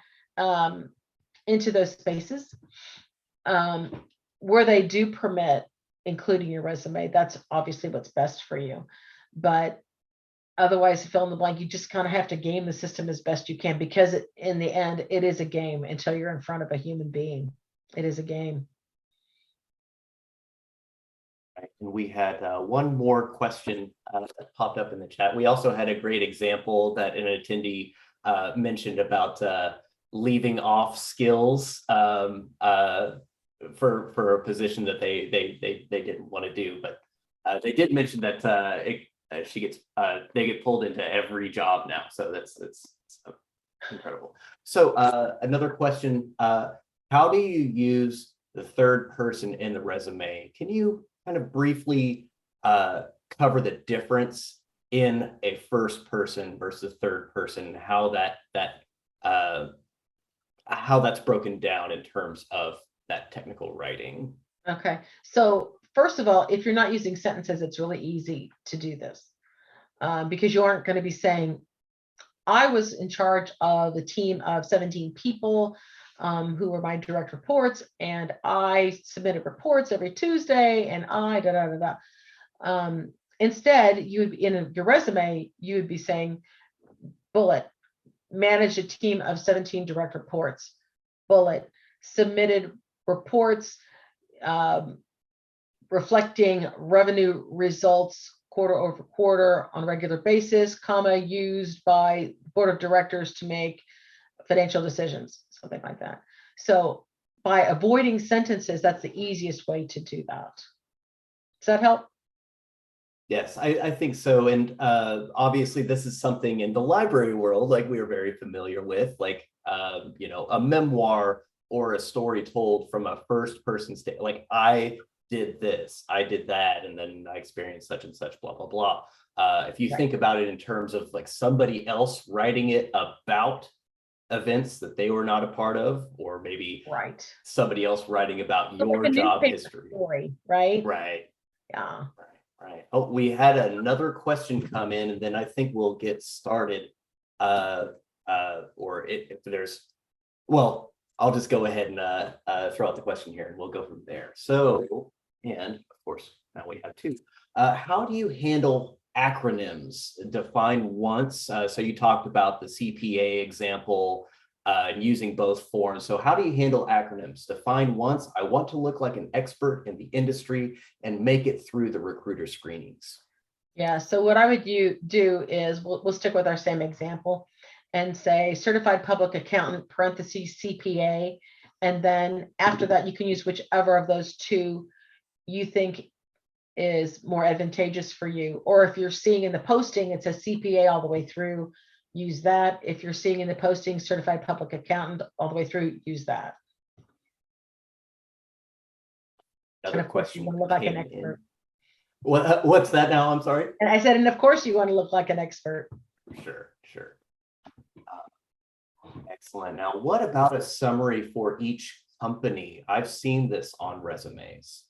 into those spaces. Where they do permit including your resume, that's obviously what's best for you. But otherwise, fill in the blank, you just kind of have to game the system as best you can, because in the end, it is a game until you're in front of a human being. It is a game. And we had one more question that popped up in the chat. We also had a great example that an attendee mentioned about leaving off skills for a position that they didn't want to do, but they did mention that they get pulled into every job now. So that's incredible. So another question: how do you use the third person in the resume? Can you kind of briefly cover the difference in a first person versus third person, how that's broken down in terms of that technical writing? Okay. So first of all, if you're not using sentences, it's really easy to do this, because you aren't going to be saying, I was in charge of a team of 17 people who were my direct reports, and I submitted reports every Tuesday, and I da da da da. Instead, you would, in your resume, you would be saying, bullet, managed a team of 17 direct reports, bullet, submitted reports reflecting revenue results quarter over quarter on a regular basis, comma, used by board of directors to make financial decisions, something like that. So by avoiding sentences, that's the easiest way to do that. Does that help? Yes, I think so. And obviously, this is something in the library world, like we are very familiar with, like, a memoir or a story told from a first person state, like, I did this, I did that, and then I experienced such and such, blah, blah, blah. If you think about it in terms of like somebody else writing it about events that they were not a part of, or maybe somebody else writing about your like job history. Story, right? Right. Yeah. Right. Oh, we had another question come in, and then I think we'll get started. If there's, well, I'll just go ahead and throw out the question here, and we'll go from there. So, and of course, now we have two. How do you handle acronyms? Define once. So you talked about the CPA example, and using both forms. So how do you handle acronyms? Define once, I want to look like an expert in the industry, and make it through the recruiter screenings. Yeah, so what I would do is, we'll stick with our same example and say certified public accountant, parentheses, CPA. And then after that, you can use whichever of those two you think is more advantageous for you. Or if you're seeing in the posting, it says CPA all the way through, use that. If you're seeing in the posting certified public accountant all the way through, use that. Another and of course, you want to look like an expert. What's that now? I'm sorry. And I said, and of course, you want to look like an expert. Sure. Excellent. Now, what about a summary for each company? I've seen this on resumes.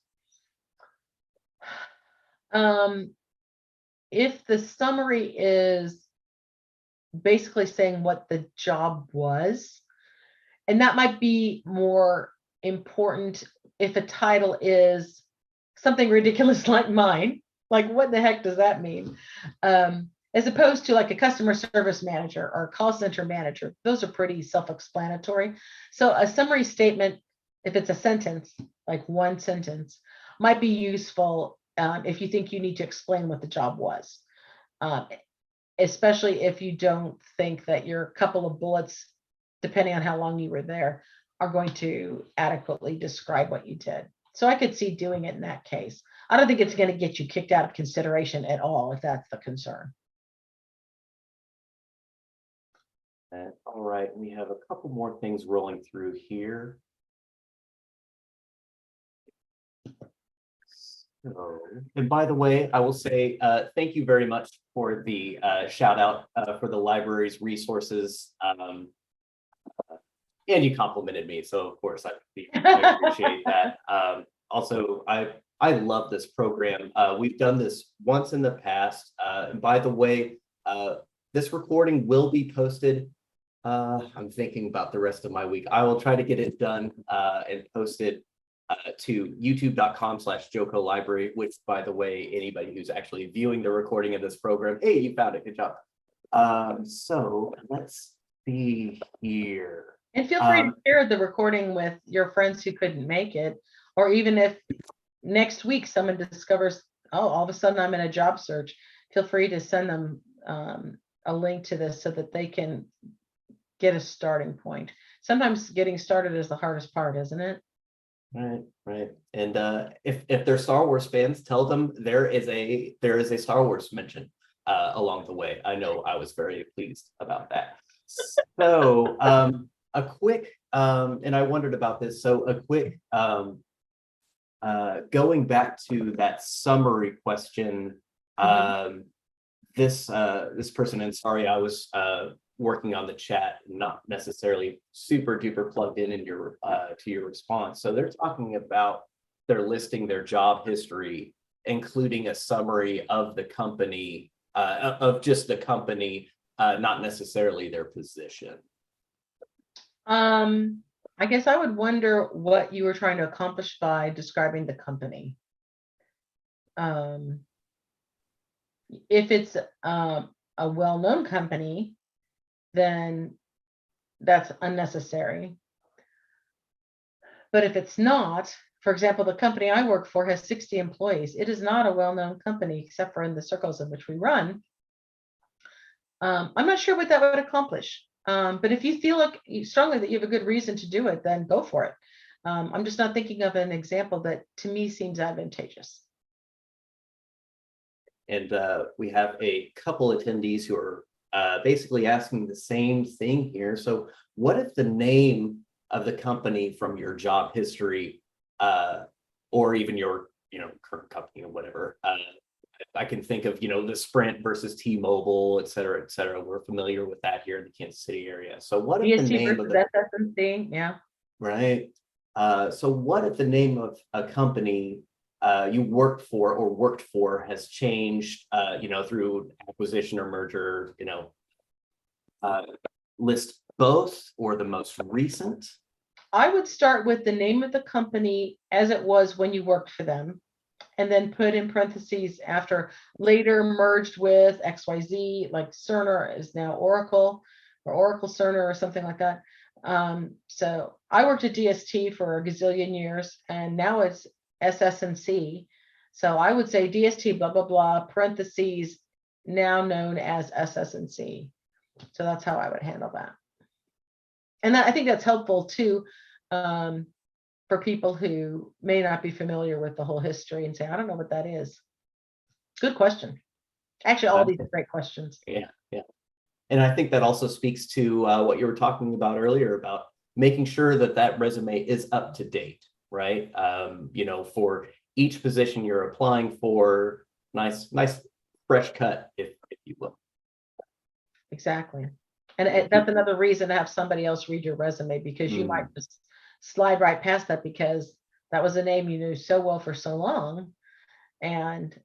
If the summary is basically saying what the job was, and that might be more important if a title is something ridiculous like mine, like what the heck does that mean? As opposed to like a customer service manager or a call center manager. Those are pretty self-explanatory. So a summary statement, if it's a sentence, like one sentence, might be useful if you think you need to explain what the job was. Um, especially if you don't think that your couple of bullets, depending on how long you were there, are going to adequately describe what you did. So I could see doing it in that case. I don't think it's going to get you kicked out of consideration at all, if that's the concern. All right, we have a couple more things rolling through here. So, and by the way, I will say thank you very much for the shout out for the library's resources. And you complimented me, so of course I appreciate that. Also, I love this program. We've done this once in the past. And by the way, this recording will be posted. I'm thinking about the rest of my week. I will try to get it done and posted to youtube.com/Joko Library, which, by the way, anybody who's actually viewing the recording of this program, hey, you found it, good job. So let's see here. And feel free to share the recording with your friends who couldn't make it, or even if next week someone discovers, oh, all of a sudden I'm in a job search, feel free to send them a link to this so that they can get a starting point. Sometimes getting started is the hardest part, isn't it? Right. And if they're Star Wars fans, tell them there is a Star Wars mention along the way. I know I was very pleased about that. So a quick and I wondered about this. So a quick going back to that summary question. This person, and sorry, I was working on the chat, not necessarily super duper plugged in your to your response. So they're talking about they're listing their job history, including a summary of the company, of just the company, not necessarily their position. I guess I would wonder what you were trying to accomplish by describing the company. If it's a well-known company, then that's unnecessary. But if it's not, for example, the company I work for has 60 employees. It is not a well-known company, except for in the circles in which we run. I'm not sure what that would accomplish. But if you feel like strongly that you have a good reason to do it, then go for it. I'm just not thinking of an example that to me seems advantageous. And we have a couple attendees who are basically asking the same thing here. So what if the name of the company from your job history or even your current company or whatever, I can think of, the Sprint versus T-Mobile, et cetera. We're familiar with that here in the Kansas City area. So what if the name of the SS&C, yeah. Right. So what if the name of a company you worked for has changed, through acquisition or merger, list both or the most recent? I would start with the name of the company as it was when you worked for them, and then put in parentheses after later merged with XYZ, like Cerner is now Oracle, or Oracle Cerner or something like that. So I worked at DST for a gazillion years, and now it's SS&C. So I would say DST blah blah blah parentheses now known as SS&C. So that's how I would handle that. And I think that's helpful too, for people who may not be familiar with the whole history and say, I don't know what that is. Good question. Actually, all these are great questions. Yeah. And I think that also speaks to what you were talking about earlier about making sure that that resume is up to date, right? For each position you're applying for, nice fresh cut, if you will. Exactly. And that's another reason to have somebody else read your resume, because you might just slide right past that because that was a name you knew so well for so long, and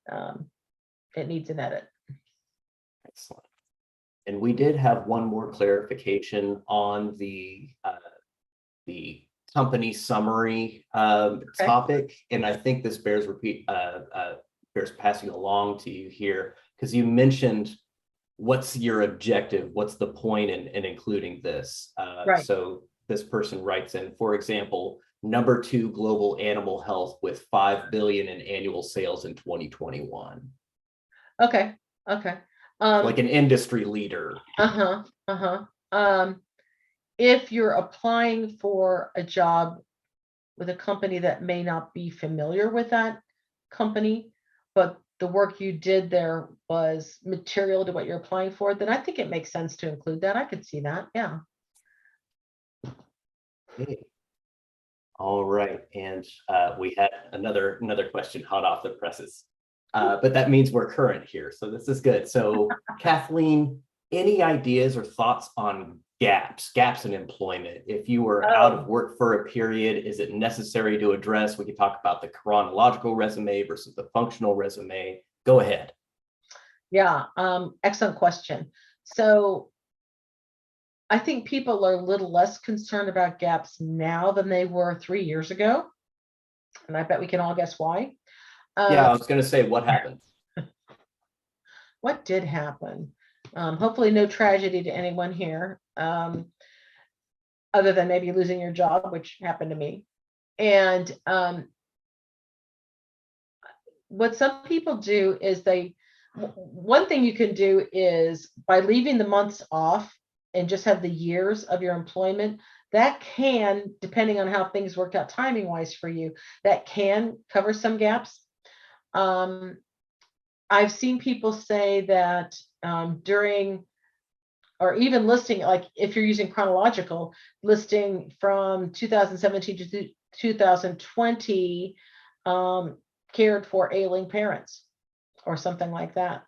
it needs an edit. Excellent. And we did have one more clarification on the company summary topic, and I think this bears passing along to you here, because you mentioned what's your objective, what's the point in including this. Right. So this person writes in, for example, number 2 global animal health with 5 billion in annual sales in 2021. Okay. Like an industry leader. Uh-huh, uh-huh. If you're applying for a job with a company that may not be familiar with that company, but the work you did there was material to what you're applying for, then I think it makes sense to include that. I could see that, yeah. Okay. All right, and we had another question hot off the presses, but that means we're current here, so this is good. So, Kathleen, any ideas or thoughts on gaps in employment? If you were out of work for a period, is it necessary to address? We could talk about the chronological resume versus the functional resume. Go ahead. Yeah, excellent question. So I think people are a little less concerned about gaps now than they were 3 years ago. And I bet we can all guess why. Yeah, I was going to say, what happened? What did happen? Hopefully no tragedy to anyone here, other than maybe losing your job, which happened to me. And what some people do is one thing you can do is by leaving the months off and just have the years of your employment, that can, depending on how things worked out timing wise for you, that can cover some gaps. I've seen people say that during, or even listing, like if you're using chronological, listing from 2017 to 2020, cared for ailing parents or something like that.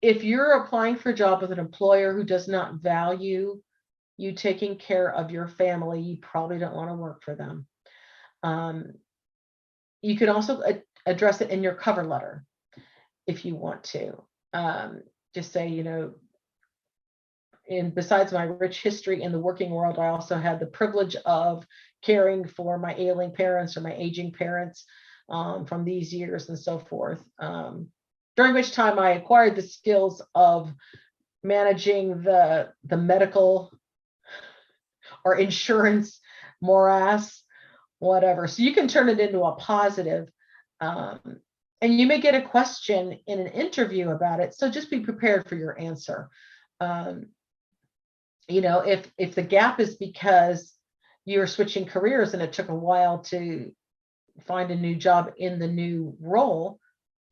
If you're applying for a job with an employer who does not value you taking care of your family, you probably don't want to work for them. You can also address it in your cover letter if you want to. Just say, and besides my rich history in the working world, I also had the privilege of caring for my ailing parents or my aging parents from these years and so forth. During which time I acquired the skills of managing the medical or insurance morass, whatever. So you can turn it into a positive. And you may get a question in an interview about it. So just be prepared for your answer. If the gap is because you're switching careers and it took a while to find a new job in the new role,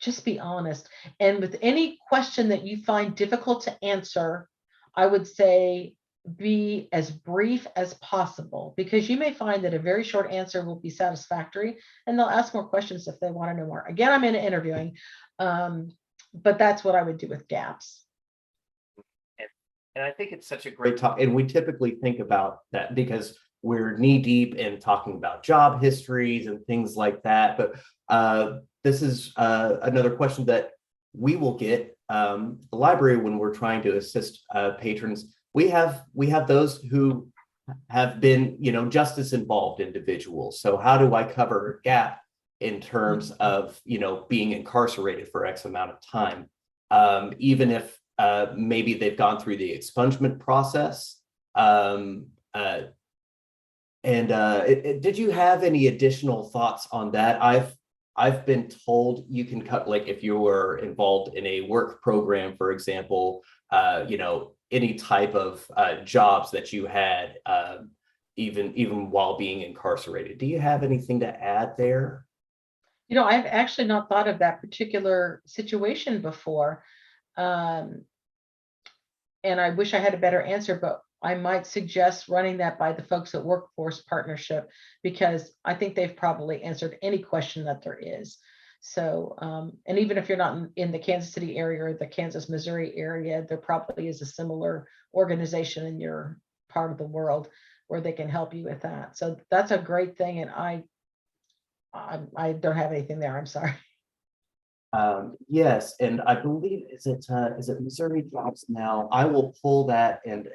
just be honest. And with any question that you find difficult to answer, I would say be as brief as possible, because you may find that a very short answer will be satisfactory and they'll ask more questions if they want to know more. Again, I'm in interviewing, but that's what I would do with gaps. And I think it's such a great talk. And we typically think about that because we're knee deep in talking about job histories and things like that. But this is another question that we will get. The library, when we're trying to assist patrons, we have those who have been, justice involved individuals. So how do I cover a gap in terms of, being incarcerated for X amount of time, even if maybe they've gone through the expungement process. Did you have any additional thoughts on that? I've been told you can cut, like if you were involved in a work program, for example, any type of jobs that you had, even while being incarcerated. Do you have anything to add there? I've actually not thought of that particular situation before. And I wish I had a better answer, but I might suggest running that by the folks at Workforce Partnership, because I think they've probably answered any question that there is. So, and even if you're not in the Kansas City area or the Kansas, Missouri area, there probably is a similar organization in your part of the world where they can help you with that. So that's a great thing. And I don't have anything there. I'm sorry. Yes, and I believe is it Missouri Jobs Now? I will pull that and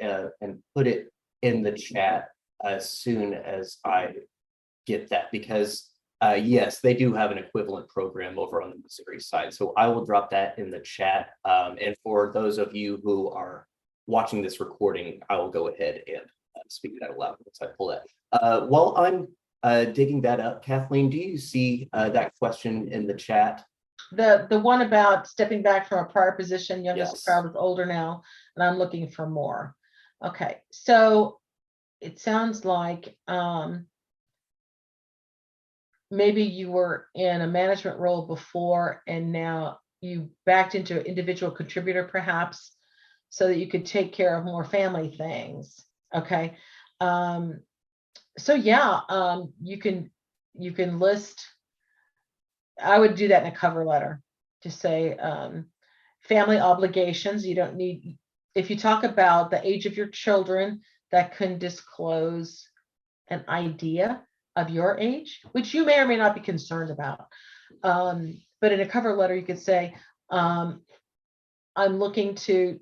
put it in the chat as soon as I get that, because yes, they do have an equivalent program over on the Missouri side. So I will drop that in the chat. And for those of you who are watching this recording, I will go ahead and speak it out loud once I pull that. While I'm digging that up, Kathleen, do you see that question in the chat? The one about stepping back from a prior position, youngest Yes. child is older now, and I'm looking for more. Okay, so it sounds like maybe you were in a management role before and now you backed into an individual contributor perhaps so that you could take care of more family things. Okay. So yeah, you can list, I would do that in a cover letter to say family obligations. You don't need, if you talk about the age of your children, that can disclose an idea of your age, which you may or may not be concerned about. But in a cover letter, you could say, I'm looking to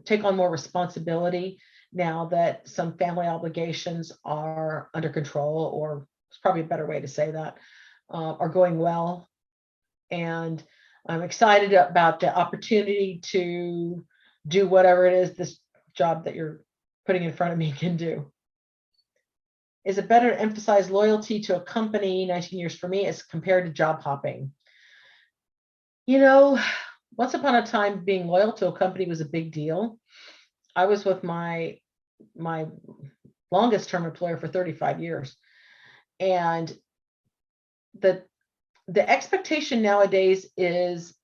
take on more responsibility now that some family obligations are under control, or it's probably a better way to say that, are going well. And I'm excited about the opportunity to do whatever it is this job that you're putting in front of me can do. Is it better to emphasize loyalty to a company, 19 years for me, as compared to job hopping? You know, once upon a time, being loyal to a company was a big deal. I was with my longest term employer for 35 years. And the expectation nowadays is,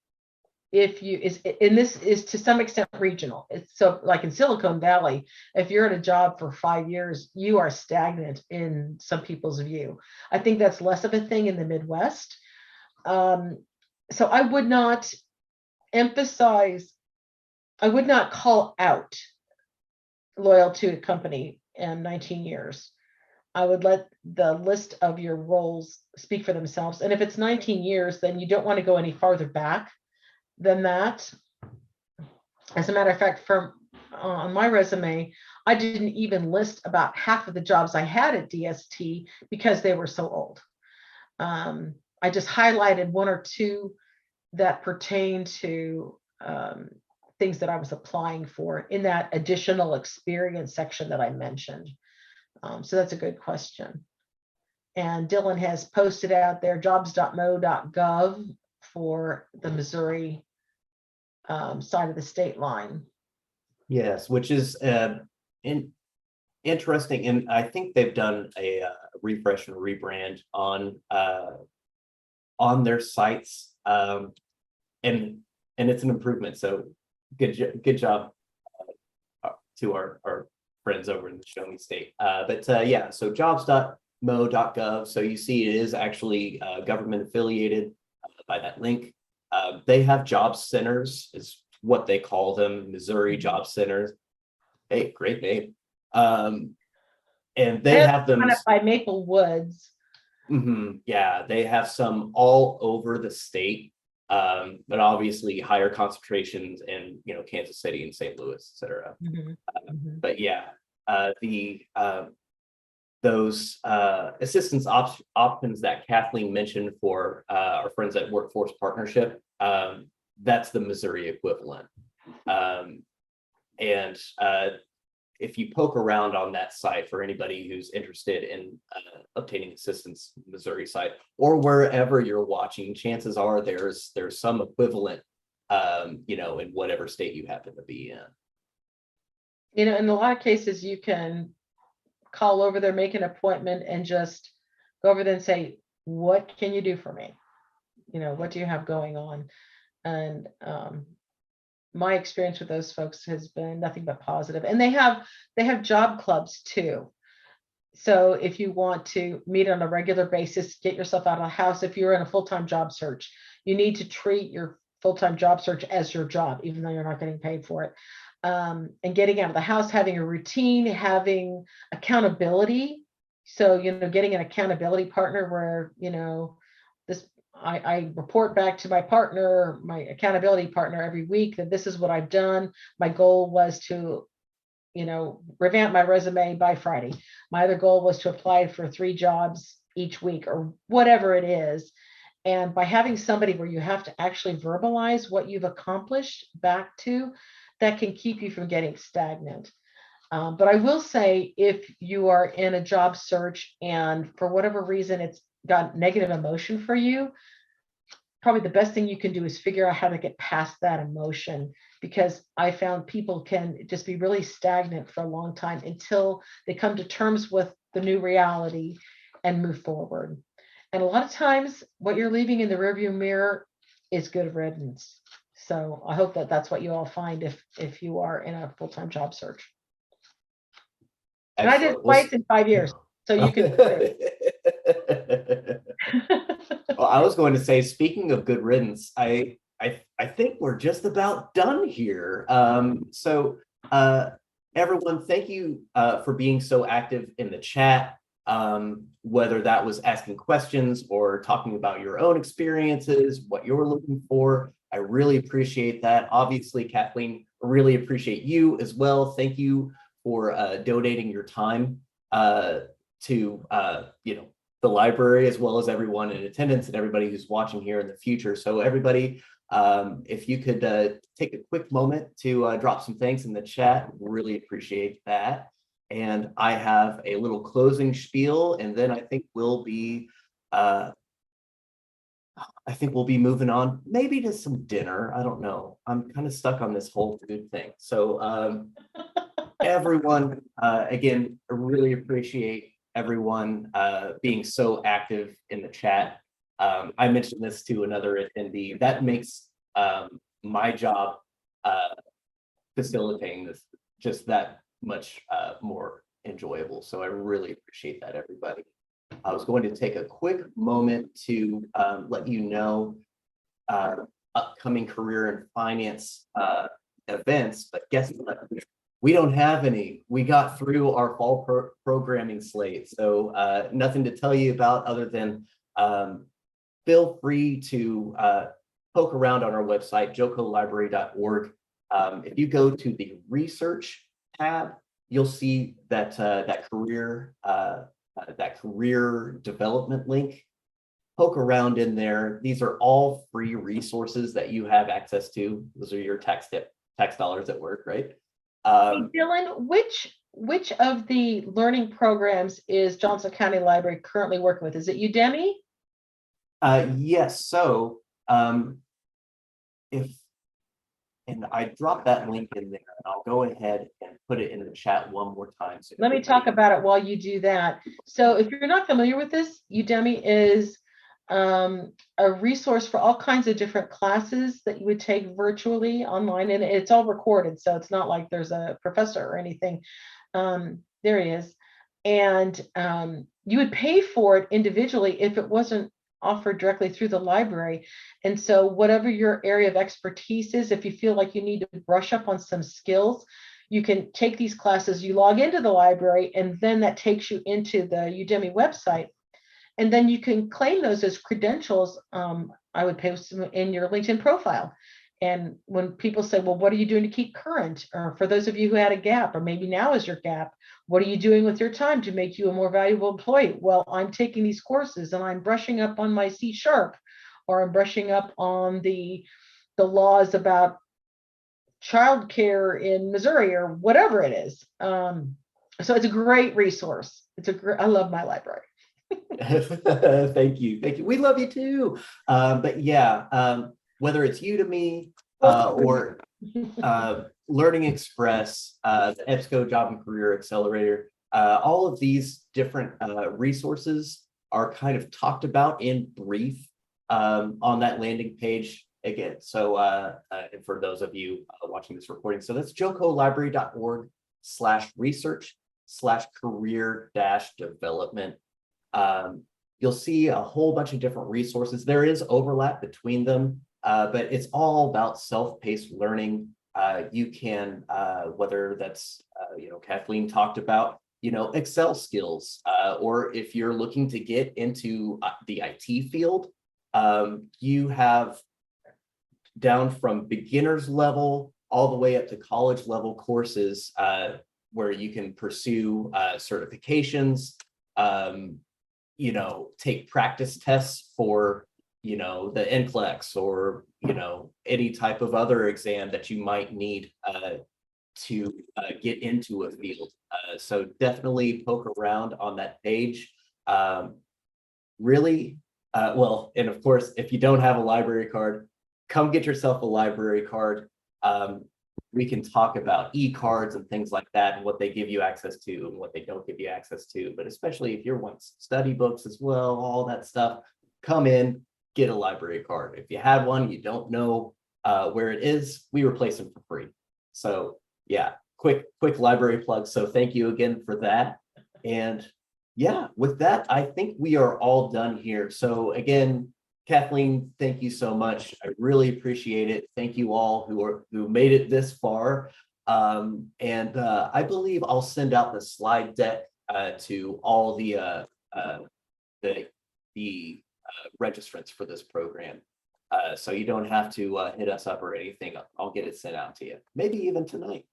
if you is, and this is to some extent regional. It's so like in Silicon Valley, if you're at a job for 5 years, you are stagnant in some people's view. I think that's less of a thing in the Midwest. So I would not emphasize, I would not call out loyal to a company in 19 years. I would let the list of your roles speak for themselves. And if it's 19 years, then you don't want to go any farther back than that. As a matter of fact, from on my resume, I didn't even list about half of the jobs I had at DST because they were so old. I just highlighted one or two that pertain to things that I was applying for in that additional experience section that I mentioned. So that's a good question. And Dylan has posted out there jobs.mo.gov for the Missouri side of the state line. Yes, which is interesting, and I think they've done a refresh and rebrand on their sites, and it's an improvement. So good job to our friends over in the Show Me State. But yeah, so jobs.mo.gov. So you see, it is actually government affiliated by that link. They have job centers, is what they call them, Missouri Job Centers. Hey, great name. And they have them by Maple Woods. Yeah, they have some all over the state, but obviously higher concentrations in Kansas City and St. Louis, etc. But yeah, those assistance options that Kathleen mentioned for our friends at Workforce Partnership, that's the Missouri equivalent. And if you poke around on that site for anybody who's interested in obtaining assistance, Missouri site, or wherever you're watching, chances are there's some equivalent, in whatever state you happen to be in. In a lot of cases, you can call over there, make an appointment, and just go over there and say, what can you do for me? What do you have going on? And my experience with those folks has been nothing but positive. And they have job clubs too. So if you want to meet on a regular basis, get yourself out of the house. If you're in a full-time job search, you need to treat your full-time job search as your job, even though you're not getting paid for it. And getting out of the house, having a routine, having accountability. So, getting an accountability partner where, I report back to my partner, my accountability partner, every week that this is what I've done. My goal was to, revamp my resume by Friday. My other goal was to apply for 3 jobs each week or whatever it is. And by having somebody where you have to actually verbalize what you've accomplished back to, that can keep you from getting stagnant. But I will say, if you are in a job search and for whatever reason it's got negative emotion for you, probably the best thing you can do is figure out how to get past that emotion, because I found people can just be really stagnant for a long time until they come to terms with the new reality and move forward. And a lot of times what you're leaving in the rearview mirror is good riddance. So I hope that that's what you all find if you are in a full-time job search. And I did Excellent. twice in 5 years, so you can. Well, I was going to say, speaking of good riddance, I think we're just about done here. Everyone, thank you for being so active in the chat. Whether that was asking questions or talking about your own experiences, what you're looking for, I really appreciate that. Obviously, Kathleen, really appreciate you as well. Thank you for donating your time to the library, as well as everyone in attendance and everybody who's watching here in the future. So everybody, if you could take a quick moment to drop some thanks in the chat, really appreciate that. And I have a little closing spiel, and then I think we'll be moving on maybe to some dinner. I don't know. I'm kind of stuck on this whole food thing. So everyone, again, I really appreciate everyone being so active in the chat. I mentioned this to another attendee. That makes my job facilitating this just that much more enjoyable. So I really appreciate that, everybody. I was going to take a quick moment to let you know upcoming career and finance events, but guess what? We don't have any. We got through our fall programming slate, so nothing to tell you about other than feel free to poke around on our website, jocolibrary.org. If you go to the research tab, you'll see that that career development link. Poke around in there. These are all free resources that you have access to. Those are your tax dollars at work, right? Hey, Dylan, which of the learning programs is Johnson County Library currently working with? Is it Udemy? Yes. So and I dropped that link in there, and I'll go ahead and put it in the chat one more time. So let me talk about it while you do that. So if you're not familiar with this, Udemy is a resource for all kinds of different classes that you would take virtually online, and it's all recorded. So it's not like there's a professor or anything. There he is. And you would pay for it individually if it wasn't offered directly through the library. And so whatever your area of expertise is, if you feel like you need to brush up on some skills, you can take these classes, you log into the library, and then that takes you into the Udemy website. And then you can claim those as credentials. I would post them in your LinkedIn profile. And when people say, well, what are you doing to keep current? Or for those of you who had a gap, or maybe now is your gap, what are you doing with your time to make you a more valuable employee? Well, I'm taking these courses and I'm brushing up on my C#, or I'm brushing up on the laws about childcare in Missouri, or whatever it is. So it's a great resource. I love my library. Thank you. We love you too. But yeah, whether it's Udemy or Learning Express, the EBSCO Job and Career Accelerator, all of these different resources are kind of talked about in brief on that landing page again. So and for those of you watching this recording, so that's jocolibrary.org/research/career-development. You'll see a whole bunch of different resources. There is overlap between them, but it's all about self-paced learning. You can, whether that's, Kathleen talked about, Excel skills, or if you're looking to get into the IT field, you have down from beginner's level all the way up to college level courses where you can pursue certifications, take practice tests for, the NCLEX, or, any type of other exam that you might need to get into a field. So definitely poke around on that page. Really, Well, and of course, if you don't have a library card, come get yourself a library card. We can talk about e-cards and things like that and what they give you access to and what they don't give you access to. But especially if you're wanting study books as well, all that stuff, come in, get a library card. If you have one, you don't know where it is, we replace them for free. So yeah, quick library plug. So thank you again for that. And yeah, with that, I think we are all done here. So again, Kathleen, thank you so much. I really appreciate it. Thank you all who made it this far. I believe I'll send out the slide deck to all the registrants for this program. So you don't have to hit us up or anything. I'll get it sent out to you, maybe even tonight.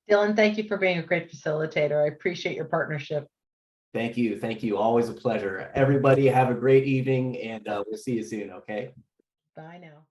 Dylan, thank you for being a great facilitator. I appreciate your partnership. Thank you. Thank you. Always a pleasure. Everybody have a great evening, and we'll see you soon. Okay. Bye now.